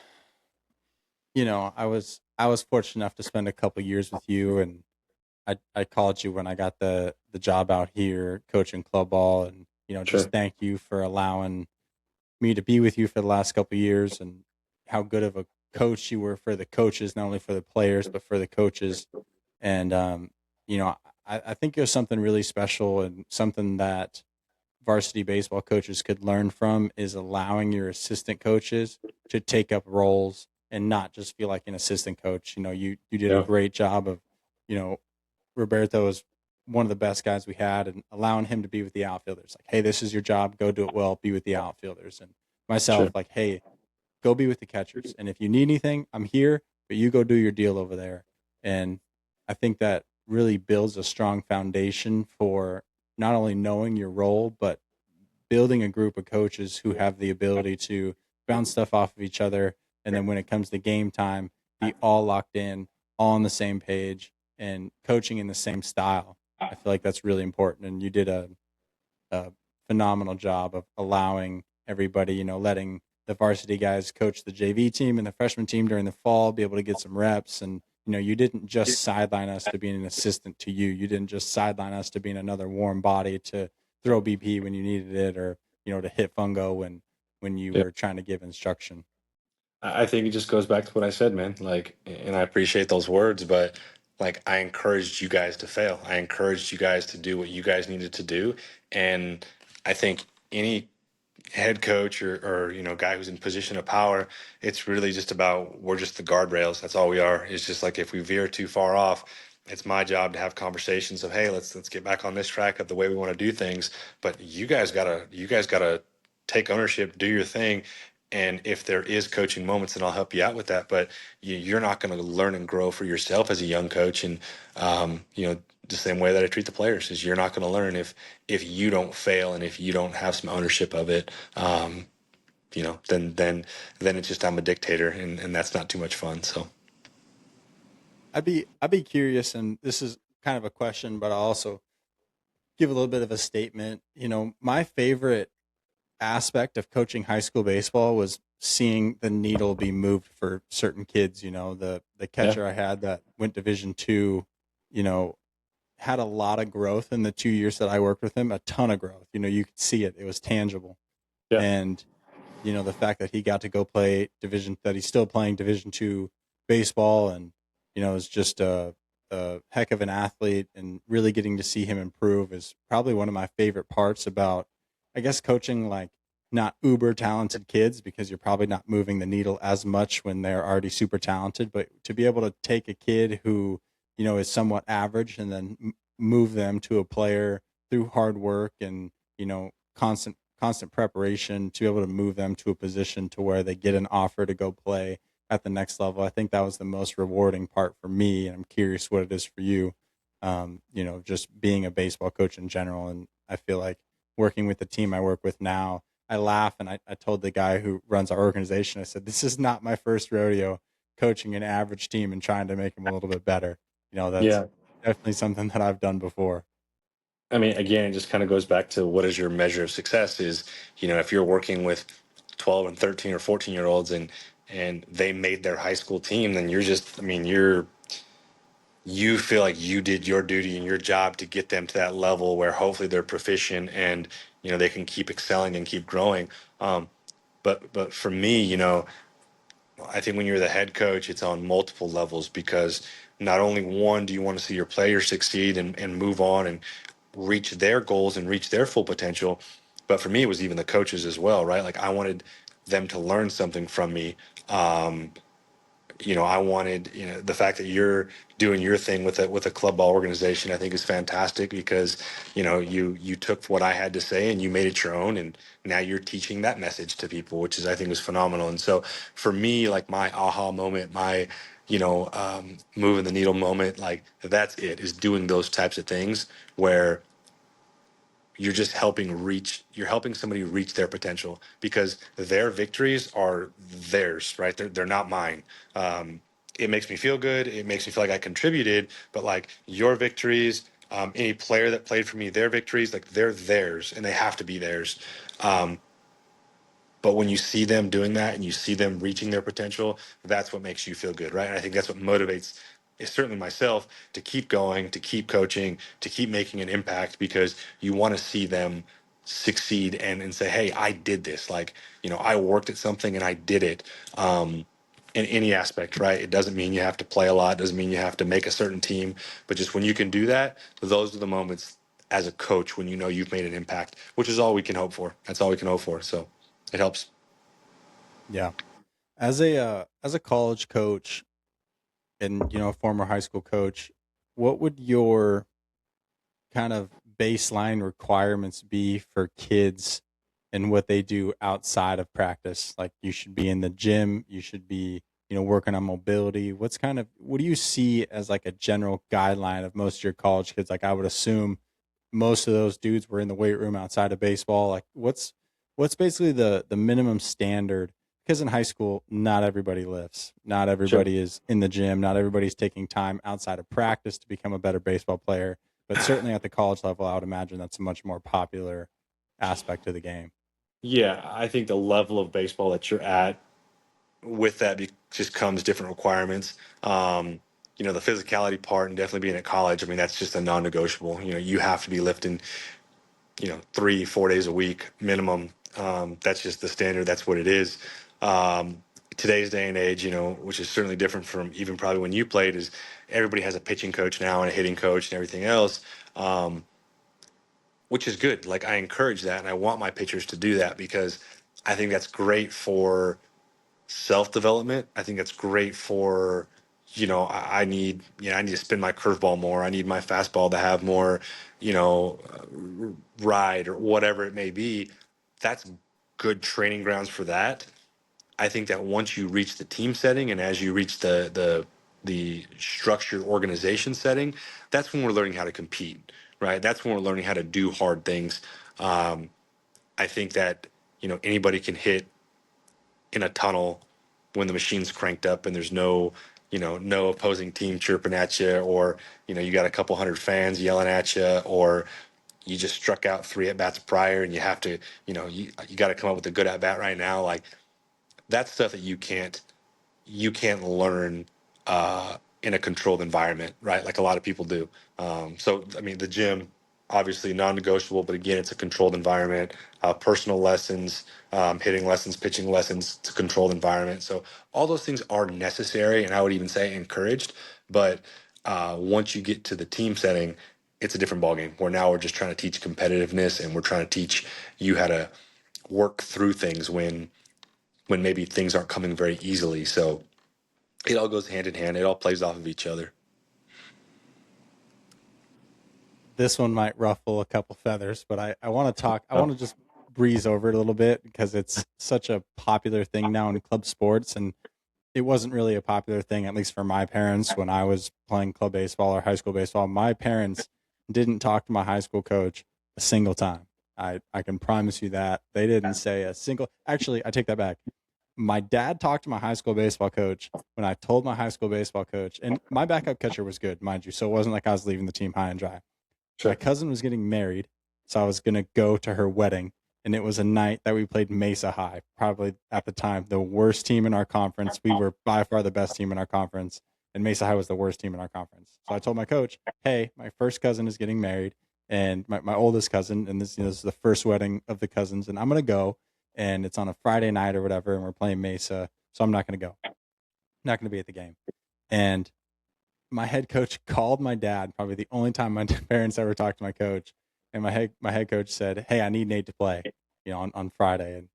I was fortunate enough to spend a couple years with you, and I called you when I got the job out here coaching club ball, and just Sure. thank you for allowing me to be with you for the last couple years, and how good of a coach you were for the coaches, not only for the players but for the coaches. And I think it was something really special, and something that varsity baseball coaches could learn from is allowing your assistant coaches to take up roles and not just feel like an assistant coach. You did a Yeah. great job of, you know, Roberto is one of the best guys we had, and allowing him to be with the outfielders. Like, hey, this is your job. Go do it well. Be with the outfielders. And myself, Sure. like, hey, go be with the catchers. And if you need anything, I'm here, but you go do your deal over there. And I think that really builds a strong foundation for not only knowing your role, but building a group of coaches who have the ability to bounce stuff off of each other. And then when it comes to game time, be all locked in, all on the same page, and coaching in the same style. I feel like that's really important. And you did a phenomenal job of allowing everybody, letting the varsity guys coach the JV team and the freshman team during the fall, be able to get some reps. And, you didn't just sideline us to being an assistant to you. You didn't just sideline us to being another warm body to throw BP when you needed it, or, to hit fungo when you Yeah. were trying to give instruction. I think it just goes back to what I said, man. Like, and I appreciate those words, but like, I encouraged you guys to fail. I encouraged you guys to do what you guys needed to do. And I think any head coach or guy who's in position of power, it's really just about, we're just the guardrails. That's all we are. It's just like, if we veer too far off, it's my job to have conversations of, hey, let's get back on this track of the way we want to do things. But you guys gotta take ownership, do your thing. And if there is coaching moments, then I'll help you out with that. But you're not going to learn and grow for yourself as a young coach. And the same way that I treat the players is, you're not going to learn if you don't fail and if you don't have some ownership of it. Then it's just, I'm a dictator, and that's not too much fun. So I'd be curious, and this is kind of a question, but I'll also give a little bit of a statement. My favorite aspect of coaching high school baseball was seeing the needle be moved for certain kids. The yeah, catcher I had that went Division 2, you know, had a lot of growth in the 2 years that I worked with him, a ton of growth. You could see it. It was tangible. yeah, And, the fact that he got to go play that he's still playing Division 2 baseball, and, is just a heck of an athlete, and really getting to see him improve is probably one of my favorite parts about, I guess, coaching like not uber talented kids, because you're probably not moving the needle as much when they're already super talented, but to be able to take a kid who, is somewhat average, and then move them to a player through hard work and, constant preparation, to be able to move them to a position to where they get an offer to go play at the next level. I think that was the most rewarding part for me, and I'm curious what it is for you. Just being a baseball coach in general, and I feel like working with the team I work with now, I laugh, and I told the guy who runs our organization, I said, this is not my first rodeo coaching an average team and trying to make them a little bit better. That's yeah. definitely something that I've done before. I mean, again, it just kind of goes back to, what is your measure of success? Is, if you're working with 12 and 13 or 14-year olds, and they made their high school team, then you're just, I mean, you feel like you did your duty and your job to get them to that level where hopefully they're proficient, and they can keep excelling and keep growing. But for me, I think when you're the head coach, it's on multiple levels, because not only, one, do you want to see your players succeed and move on and reach their goals and reach their full potential, but for me, it was even the coaches as well, right? Like, I wanted them to learn something from me. Um, I wanted, the fact that you're doing your thing with a club ball organization, I think is fantastic, because, you took what I had to say and you made it your own, and now you're teaching that message to people, which is, I think, is phenomenal. And so for me, like, my aha moment, my, moving the needle moment, like, that's it, is doing those types of things where you're helping somebody reach their potential, because their victories are theirs, right? They're not mine. It makes me feel good, it makes me feel like I contributed, but like, your victories, any player that played for me, their victories, like, they're theirs and they have to be theirs. But when you see them doing that and you see them reaching their potential, that's what makes you feel good, right? And I think that's what motivates, is certainly myself, to keep going, to keep coaching, to keep making an impact, because you want to see them succeed and say, hey, I did this. Like, I worked at something and I did it. In any aspect, right? It doesn't mean you have to play a lot, doesn't mean you have to make a certain team, but just when you can do that, those are the moments as a coach when you know you've made an impact, which is all we can hope for. That's all we can hope for. So it helps. Yeah. As a college coach, and, a former high school coach, what would your kind of baseline requirements be for kids and what they do outside of practice? Like, you should be in the gym, you should be, working on mobility. What do you see as like a general guideline of most of your college kids? Like, I would assume most of those dudes were in the weight room outside of baseball. Like, what's basically the minimum standard? Because in high school, not everybody lifts. Not Sure. everybody is in the gym. Not everybody's taking time outside of practice to become a better baseball player. But certainly at the college level, I would imagine that's a much more popular aspect of the game. Yeah, I think the level of baseball that you're at with that just comes different requirements. The physicality part and definitely being at college, I mean, that's just a non-negotiable. You have to be lifting, 3, 4 days a week minimum. That's just the standard. That's what it is. Today's day and age, which is certainly different from even probably when you played, is everybody has a pitching coach now and a hitting coach and everything else, which is good. Like, I encourage that and I want my pitchers to do that because I think that's great for self development. I think that's great for, I need to spin my curveball more. I need my fastball to have more, ride or whatever it may be. That's good training grounds for that. I think that once you reach the team setting and as you reach the structured organization setting, that's when we're learning how to compete, right? That's when we're learning how to do hard things. Um, I think that anybody can hit in a tunnel when the machine's cranked up and there's no opposing team chirping at you, or you got a couple hundred fans yelling at you, or you just struck out 3 at bats prior and you have to you got to come up with a good at bat right now. Like, that's stuff that you can't learn in a controlled environment, right? Like a lot of people do. So, I mean, the gym, obviously non-negotiable, but again, it's a controlled environment. Personal lessons, hitting lessons, pitching lessons, it's a controlled environment. So all those things are necessary, and I would even say encouraged. But once you get to the team setting, it's a different ballgame. Where now we're just trying to teach competitiveness, and we're trying to teach you how to work through things when maybe things aren't coming very easily. So it all goes hand in hand. It all plays off of each other. This one might ruffle a couple feathers, but I want to talk. I want to just breeze over it a little bit because it's such a popular thing now in club sports, and it wasn't really a popular thing, at least for my parents, when I was playing club baseball or high school baseball. My parents didn't talk to my high school coach a single time. I can promise you that. They didn't say a single. Actually, I take that back. My dad talked to my high school baseball coach when I told my high school baseball coach, and my backup catcher was good, mind you. So it wasn't like I was leaving the team high and dry. My Sure. cousin was getting married, so I was going to go to her wedding. And it was a night that we played Mesa High, probably at the time the worst team in our conference. We were by far the best team in our conference, and Mesa High was the worst team in our conference. So I told my coach, hey, my first cousin is getting married, and my oldest cousin, and this is the first wedding of the cousins, and I'm going to go, and it's on a Friday night or whatever, and we're playing Mesa, so I'm not going to go. I'm not going to be at the game. And my head coach called my dad, probably the only time my parents ever talked to my coach. And my head coach said, hey, I need Nate to play, on Friday. And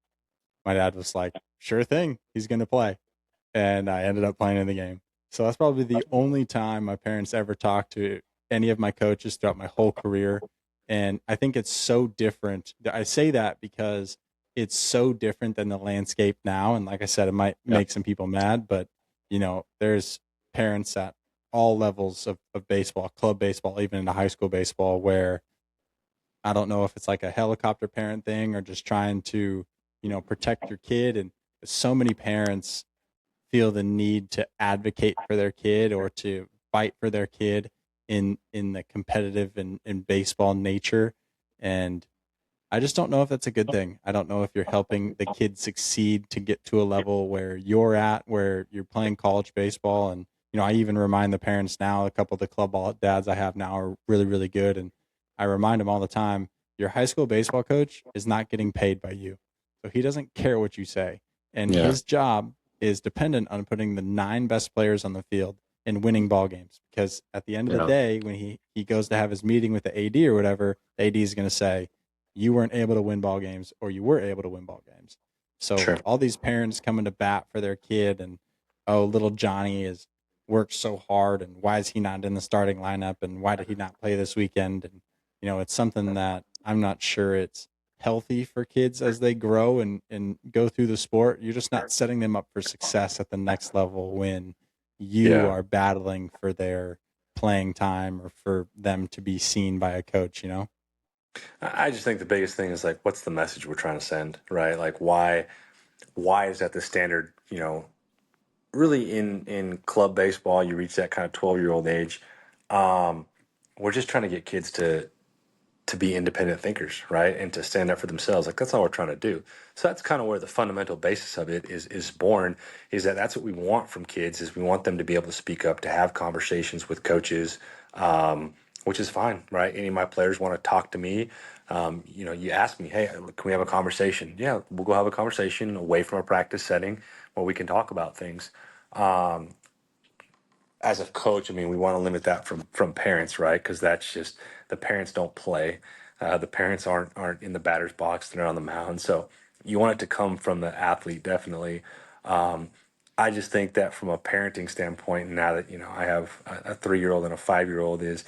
my dad was like, sure thing, he's going to play. And I ended up playing in the game. So that's probably the only time my parents ever talked to any of my coaches throughout my whole career. And I think it's so different. I say that because it's so different than the landscape now. And like I said, it might Yeah. make some people mad, but there's parents at all levels of baseball, club baseball, even into high school baseball, where I don't know if it's like a helicopter parent thing or just trying to, protect your kid. And so many parents feel the need to advocate for their kid or to fight for their kid in the competitive and baseball nature. And I just don't know if that's a good thing. I don't know if you're helping the kid succeed to get to a level where you're at, where you're playing college baseball. And, I even remind the parents now, a couple of the club ball dads I have now are really, really good. And I remind them all the time, your high school baseball coach is not getting paid by you. So he doesn't care what you say. And Yeah. his job is dependent on putting the 9 best players on the field and winning ball games. Because at the end of the Yeah. day, when he goes to have his meeting with the AD or whatever, the AD is going to say, you weren't able to win ball games or you were able to win ball games. So Sure. all these parents coming to bat for their kid and, oh, little Johnny is worked so hard and why is he not in the starting lineup and why did he not play this weekend? And It's something that I'm not sure it's healthy for kids as they grow and go through the sport. You're just not setting them up for success at the next level when you Yeah. are battling for their playing time or for them to be seen by a coach. I just think the biggest thing is like, what's the message we're trying to send, right? Like, why is that the standard? Really in club baseball, you reach that kind of 12-year-old age. Um, we're just trying to get kids to be independent thinkers, right? And to stand up for themselves. Like that's all we're trying to do. So that's kind of where the fundamental basis of it is born, is that that's what we want from kids, is we want them to be able to speak up, to have conversations with coaches, which is fine, right? Any of my players want to talk to me. You ask me, hey, can we have a conversation? Yeah, we'll go have a conversation away from a practice setting where we can talk about things. As a coach, I mean, we want to limit that from parents, right? Because that's just the parents don't play. The parents aren't in the batter's box; they're on the mound. So you want it to come from the athlete, definitely. I just think that from a parenting standpoint, now that I have a 3-year-old and a 5-year-old, is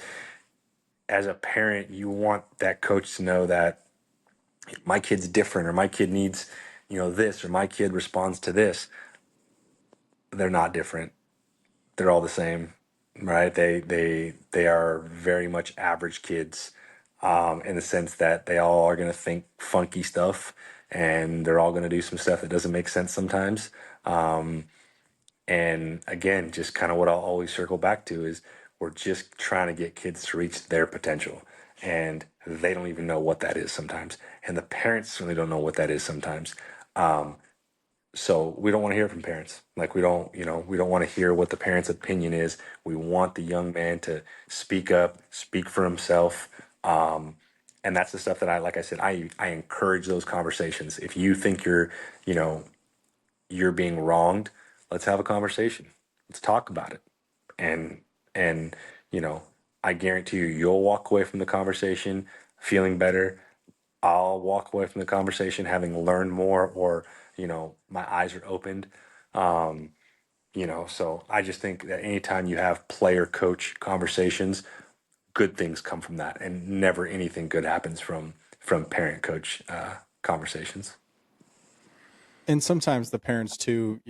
as a parent, you want that coach to know that my kid's different, or my kid needs this, or my kid responds to this. They're not different, they're all the same, right? They are very much average kids, in the sense that they all are going to think funky stuff, and they're all going to do some stuff that doesn't make sense sometimes. And again, just kind of what I'll always circle back to is we're just trying to get kids to reach their potential, and they don't even know what that is sometimes, and the parents certainly don't know what that is sometimes. So we don't want to hear from parents. Like we don't want to hear what the parent's opinion is. We want the young man to speak up, speak for himself. And that's the stuff that like I said, I encourage those conversations. If you think you know, you're being wronged, let's have a conversation. Let's talk about it. And you know, I guarantee you'll walk away from the conversation feeling better. I'll walk away from the conversation having learned more, or my eyes are opened. So I just think that anytime you have player coach conversations, good things come from that, and never anything good happens from parent coach conversations. And sometimes the parents too,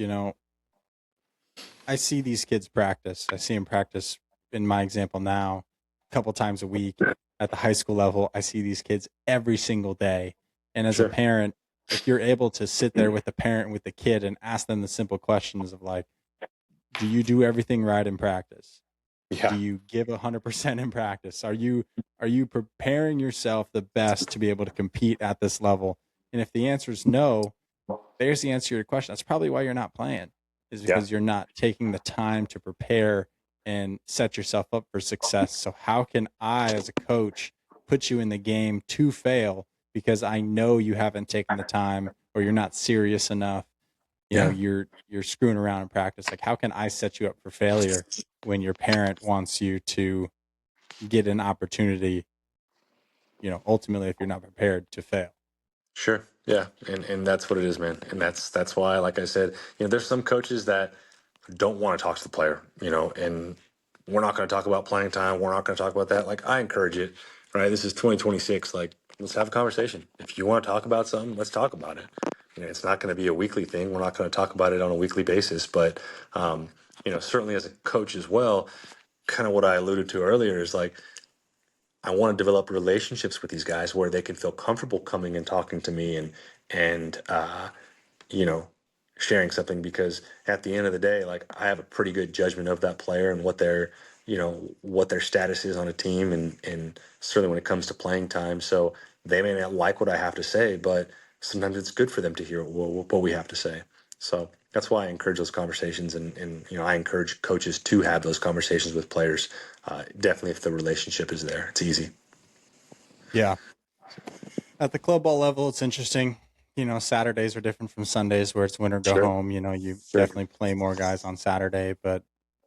I see these kids practice. I see them practice in my example now a couple times a week at the high school level. I see these kids every single day. And as a Sure. parent, if you're able to sit there with the parent and with the kid and ask them the simple questions of like, do you do everything right in practice? Do Yeah. you give 100% in practice? Are you preparing yourself the best to be able to compete at this level? And if the answer is no, there's the answer to your question. That's probably why you're not playing, is Yeah. because you're not taking the time to prepare and set yourself up for success. So how can I, as a coach, put you in the game to fail because I know you haven't taken the time or you're not serious enough? Yeah. You're screwing around in practice. Like, how can I set you up for failure when your parent wants you to get an opportunity, ultimately if you're not prepared to fail? Sure. Yeah. And that's what it is, man. And that's why, like I said, there's some coaches that don't want to talk to the player, and we're not going to talk about playing time. We're not going to talk about that. Like, I encourage it, right? This is 2026. Like, let's have a conversation. If you want to talk about something, let's talk about it. It's not going to be a weekly thing. We're not going to talk about it on a weekly basis, but, certainly as a coach as well, kind of what I alluded to earlier is like, I want to develop relationships with these guys where they can feel comfortable coming and talking to me, and you know, sharing something, because at the end of the day, like, I have a pretty good judgment of that player and what their status is on a team, and certainly when it comes to playing time. So they may not like what I have to say, but sometimes it's good for them to hear what we have to say. So that's why I encourage those conversations, and I encourage coaches to have those conversations with players. Definitely, if the relationship is there, it's easy. Yeah. At the club ball level, it's interesting. Saturdays are different from Sundays where it's win or go Sure, home. You sure. definitely play more guys on Saturday. But,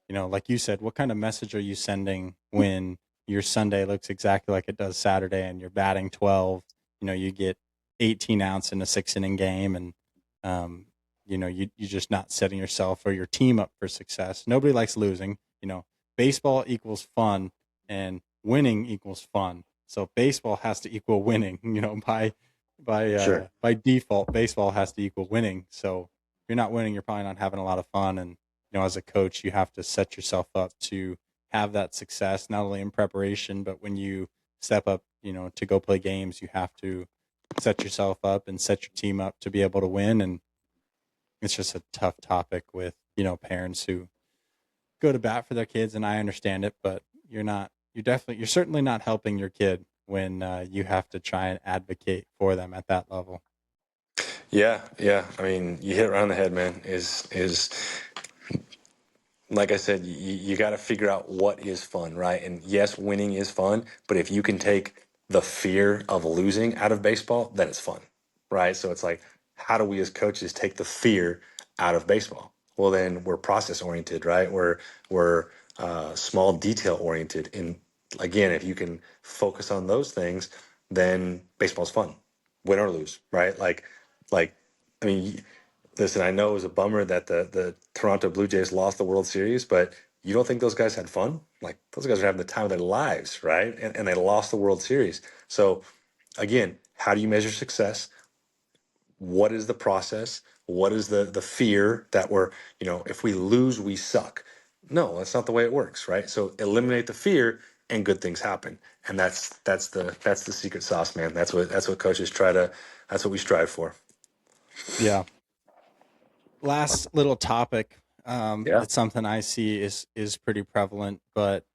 like you said, what kind of message are you sending when your Sunday looks exactly like it does Saturday and you're batting 12? You get 18 outs in a 6 inning game, and, you're just not setting yourself or your team up for success. Nobody likes losing. Baseball equals fun and winning equals fun. So baseball has to equal winning, Sure. by default, baseball has to equal winning. So if you're not winning, you're probably not having a lot of fun. And, as a coach, you have to set yourself up to have that success, not only in preparation, but when you step up, to go play games, you have to set yourself up and set your team up to be able to win. And it's just a tough topic with, parents who go to bat for their kids, and I understand it, but you're certainly not helping your kid when you have to try and advocate for them at that level. Yeah, yeah. I mean, you hit it right on the head, man. Is like I said, you got to figure out what is fun, right? And yes, winning is fun, but if you can take the fear of losing out of baseball, then it's fun, right? So it's like, how do we as coaches take the fear out of baseball? Well, then we're process oriented, right? We're small detail oriented. And again, if you can focus on those things, then baseball's fun, win or lose, right? Like, I mean, listen, I know it was a bummer that the Toronto Blue Jays lost the World Series, but you don't think those guys had fun? Like those guys are having the time of their lives, right? And they lost the World Series. So again, how do you measure success? What is the process? What is the fear that we're, if we lose, we suck? No, that's not the way it works, right? So eliminate the fear and good things happen. And that's the secret sauce, man. That's what coaches that's what we strive for. Yeah. Last little topic. Yeah. It's something I see is pretty prevalent, but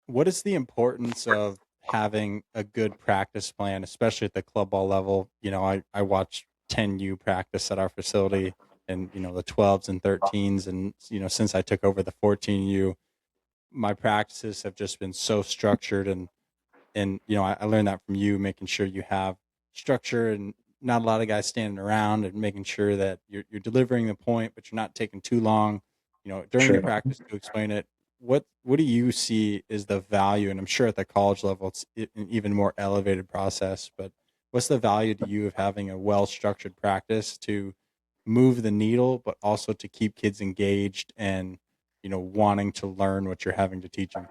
what is the importance of having a good practice plan, especially at the club ball level? I watch 10U practice at our facility, and the 12s and 13s, and since I took over the 14U, my practices have just been so structured, and I learned that from you, making sure you have structure and not a lot of guys standing around, and making sure that you're delivering the point, but you're not taking too long, during the Sure. practice to explain it. What do you see is the value? And I'm sure at the college level, it's an even more elevated process. But what's the value to you of having a well structured practice to move the needle, but also to keep kids engaged and wanting to learn what you're having to teach them?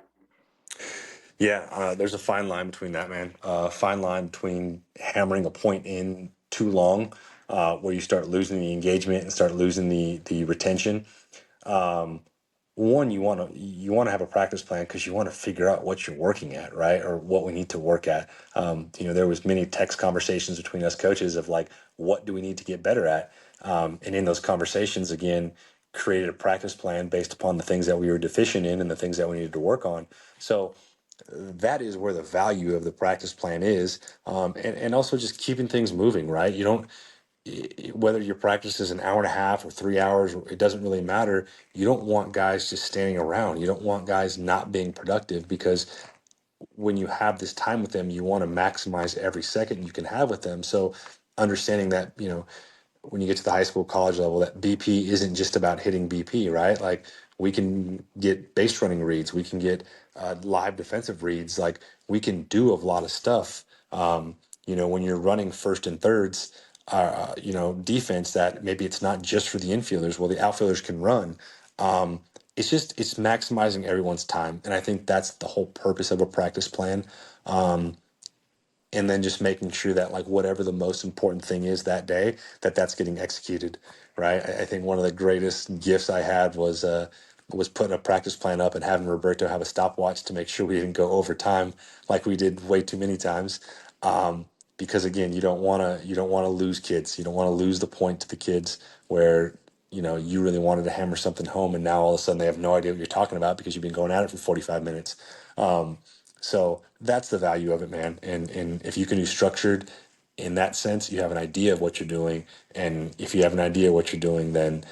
Yeah, there's a fine line between that, man. Fine line between hammering a point in too long, where you start losing the engagement and start losing the retention. Um, One, you want to have a practice plan because you want to figure out what you're working at, right, or what we need to work at. There was many text conversations between us coaches of like, what do we need to get better at? And in those conversations, again, created a practice plan based upon the things that we were deficient in and the things that we needed to work on. So that is where the value of the practice plan is, and also just keeping things moving, right? You don't Whether your practice is an hour and a half or 3 hours, it doesn't really matter. You don't want guys just standing around. You don't want guys not being productive, because when you have this time with them, you want to maximize every second you can have with them. So understanding that, when you get to the high school, college level, that BP isn't just about hitting BP, right? Like we can get base running reads, we can get live defensive reads, like we can do a lot of stuff. When you're running first and thirds, defense, that maybe it's not just for the infielders. Well, the outfielders can run. It's maximizing everyone's time, and I think that's the whole purpose of a practice plan. And then just making sure that like whatever the most important thing is that day, that's getting executed, right? I think one of the greatest gifts I had was putting a practice plan up and having Roberto have a stopwatch to make sure we didn't go over time like we did way too many times. Because again, you don't want to lose kids. You don't want to lose the point to the kids where you really wanted to hammer something home, and now all of a sudden they have no idea what you're talking about because you've been going at it for 45 minutes. So that's the value of it, man. And if you can be structured in that sense, you have an idea of what you're doing. And if you have an idea of what you're doing, then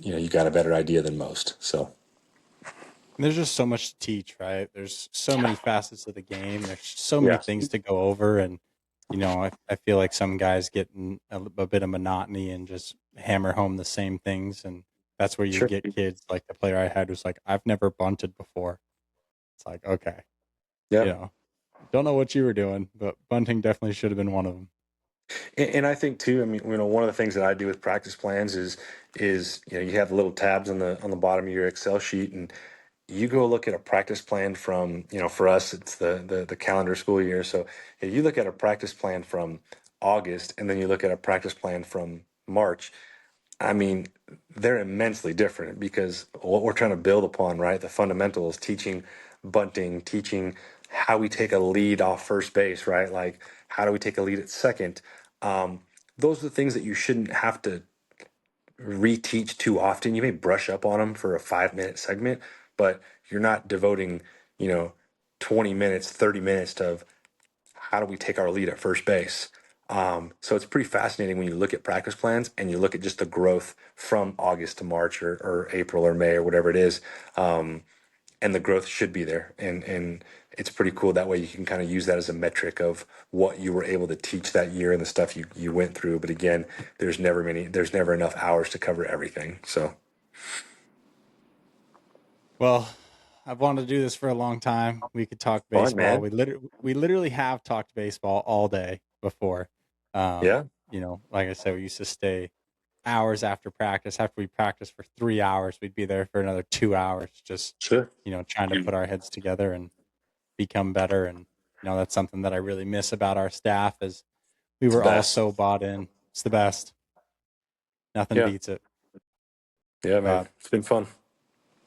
you got a better idea than most. So And there's just so much to teach, right? There's so many facets of the game. There's so many yeah, things to go over, and I feel like some guys get in a bit of monotony and just hammer home the same things, and that's where you sure. get kids like the player I had who's like, I've never bunted before. It's like, okay, you Yeah. know, don't know what you were doing, but bunting definitely should have been one of them. And I think too, I mean, one of the things that I do with practice plans is you have the little tabs on the bottom of your Excel sheet, and you go look at a practice plan from, for us, it's the calendar school year. So if you look at a practice plan from August and then you look at a practice plan from March, I mean, they're immensely different because what we're trying to build upon, right? The fundamentals, teaching bunting, teaching how we take a lead off first base, right? Like, how do we take a lead at second? Um, those are the things that you shouldn't have to reteach too often. You may brush up on them for a 5 minute segment, but you're not devoting, you know, 20 minutes, 30 minutes to how do we take our lead at first base. So it's pretty fascinating when you look at practice plans and you look at just the growth from August to March or April or May or whatever it is. And the growth should be there. And it's pretty cool. That way you can kind of use that as a metric of what you were able to teach that year and the stuff you went through. But again, there's never enough hours to cover everything. So Well, I've wanted to do this for a long time. We could talk fun, baseball. man. We literally have talked baseball all day before. Yeah, Like I said, we used to stay hours after practice. After we practiced for 3 hours, we'd be there for another 2 hours, just sure. trying to put our heads together and become better. And that's something that I really miss about our staff is we It's the were all best. so bought in. It's the best. Nothing Yeah. beats it. Yeah, man. But It's been fun.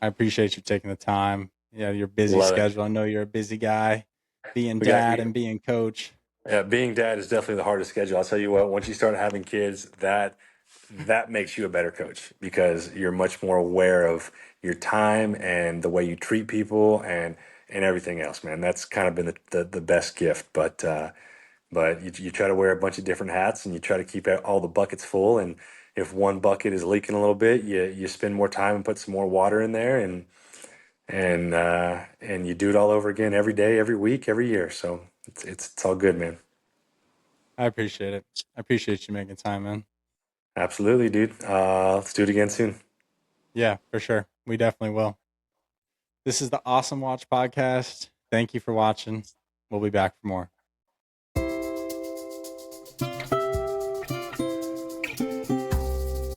I appreciate you taking the time. Yeah, your busy Love it. schedule. I know you're a busy guy, being We got dad you. and being coach. Yeah, being dad is definitely the hardest schedule. I'll tell you what, once you start having kids, that makes you a better coach because you're much more aware of your time and the way you treat people and everything else, man. That's kind of been the best gift. But you try to wear a bunch of different hats and you try to keep all the buckets full. And if one bucket is leaking a little bit, you spend more time and put some more water in there and you do it all over again every day, every week, every year. So it's all good, man. I appreciate it. I appreciate you making time, man. Absolutely, dude. Let's do it again soon. Yeah, for sure. We definitely will. This is the Awesome Watch podcast. Thank you for watching. We'll be back for more.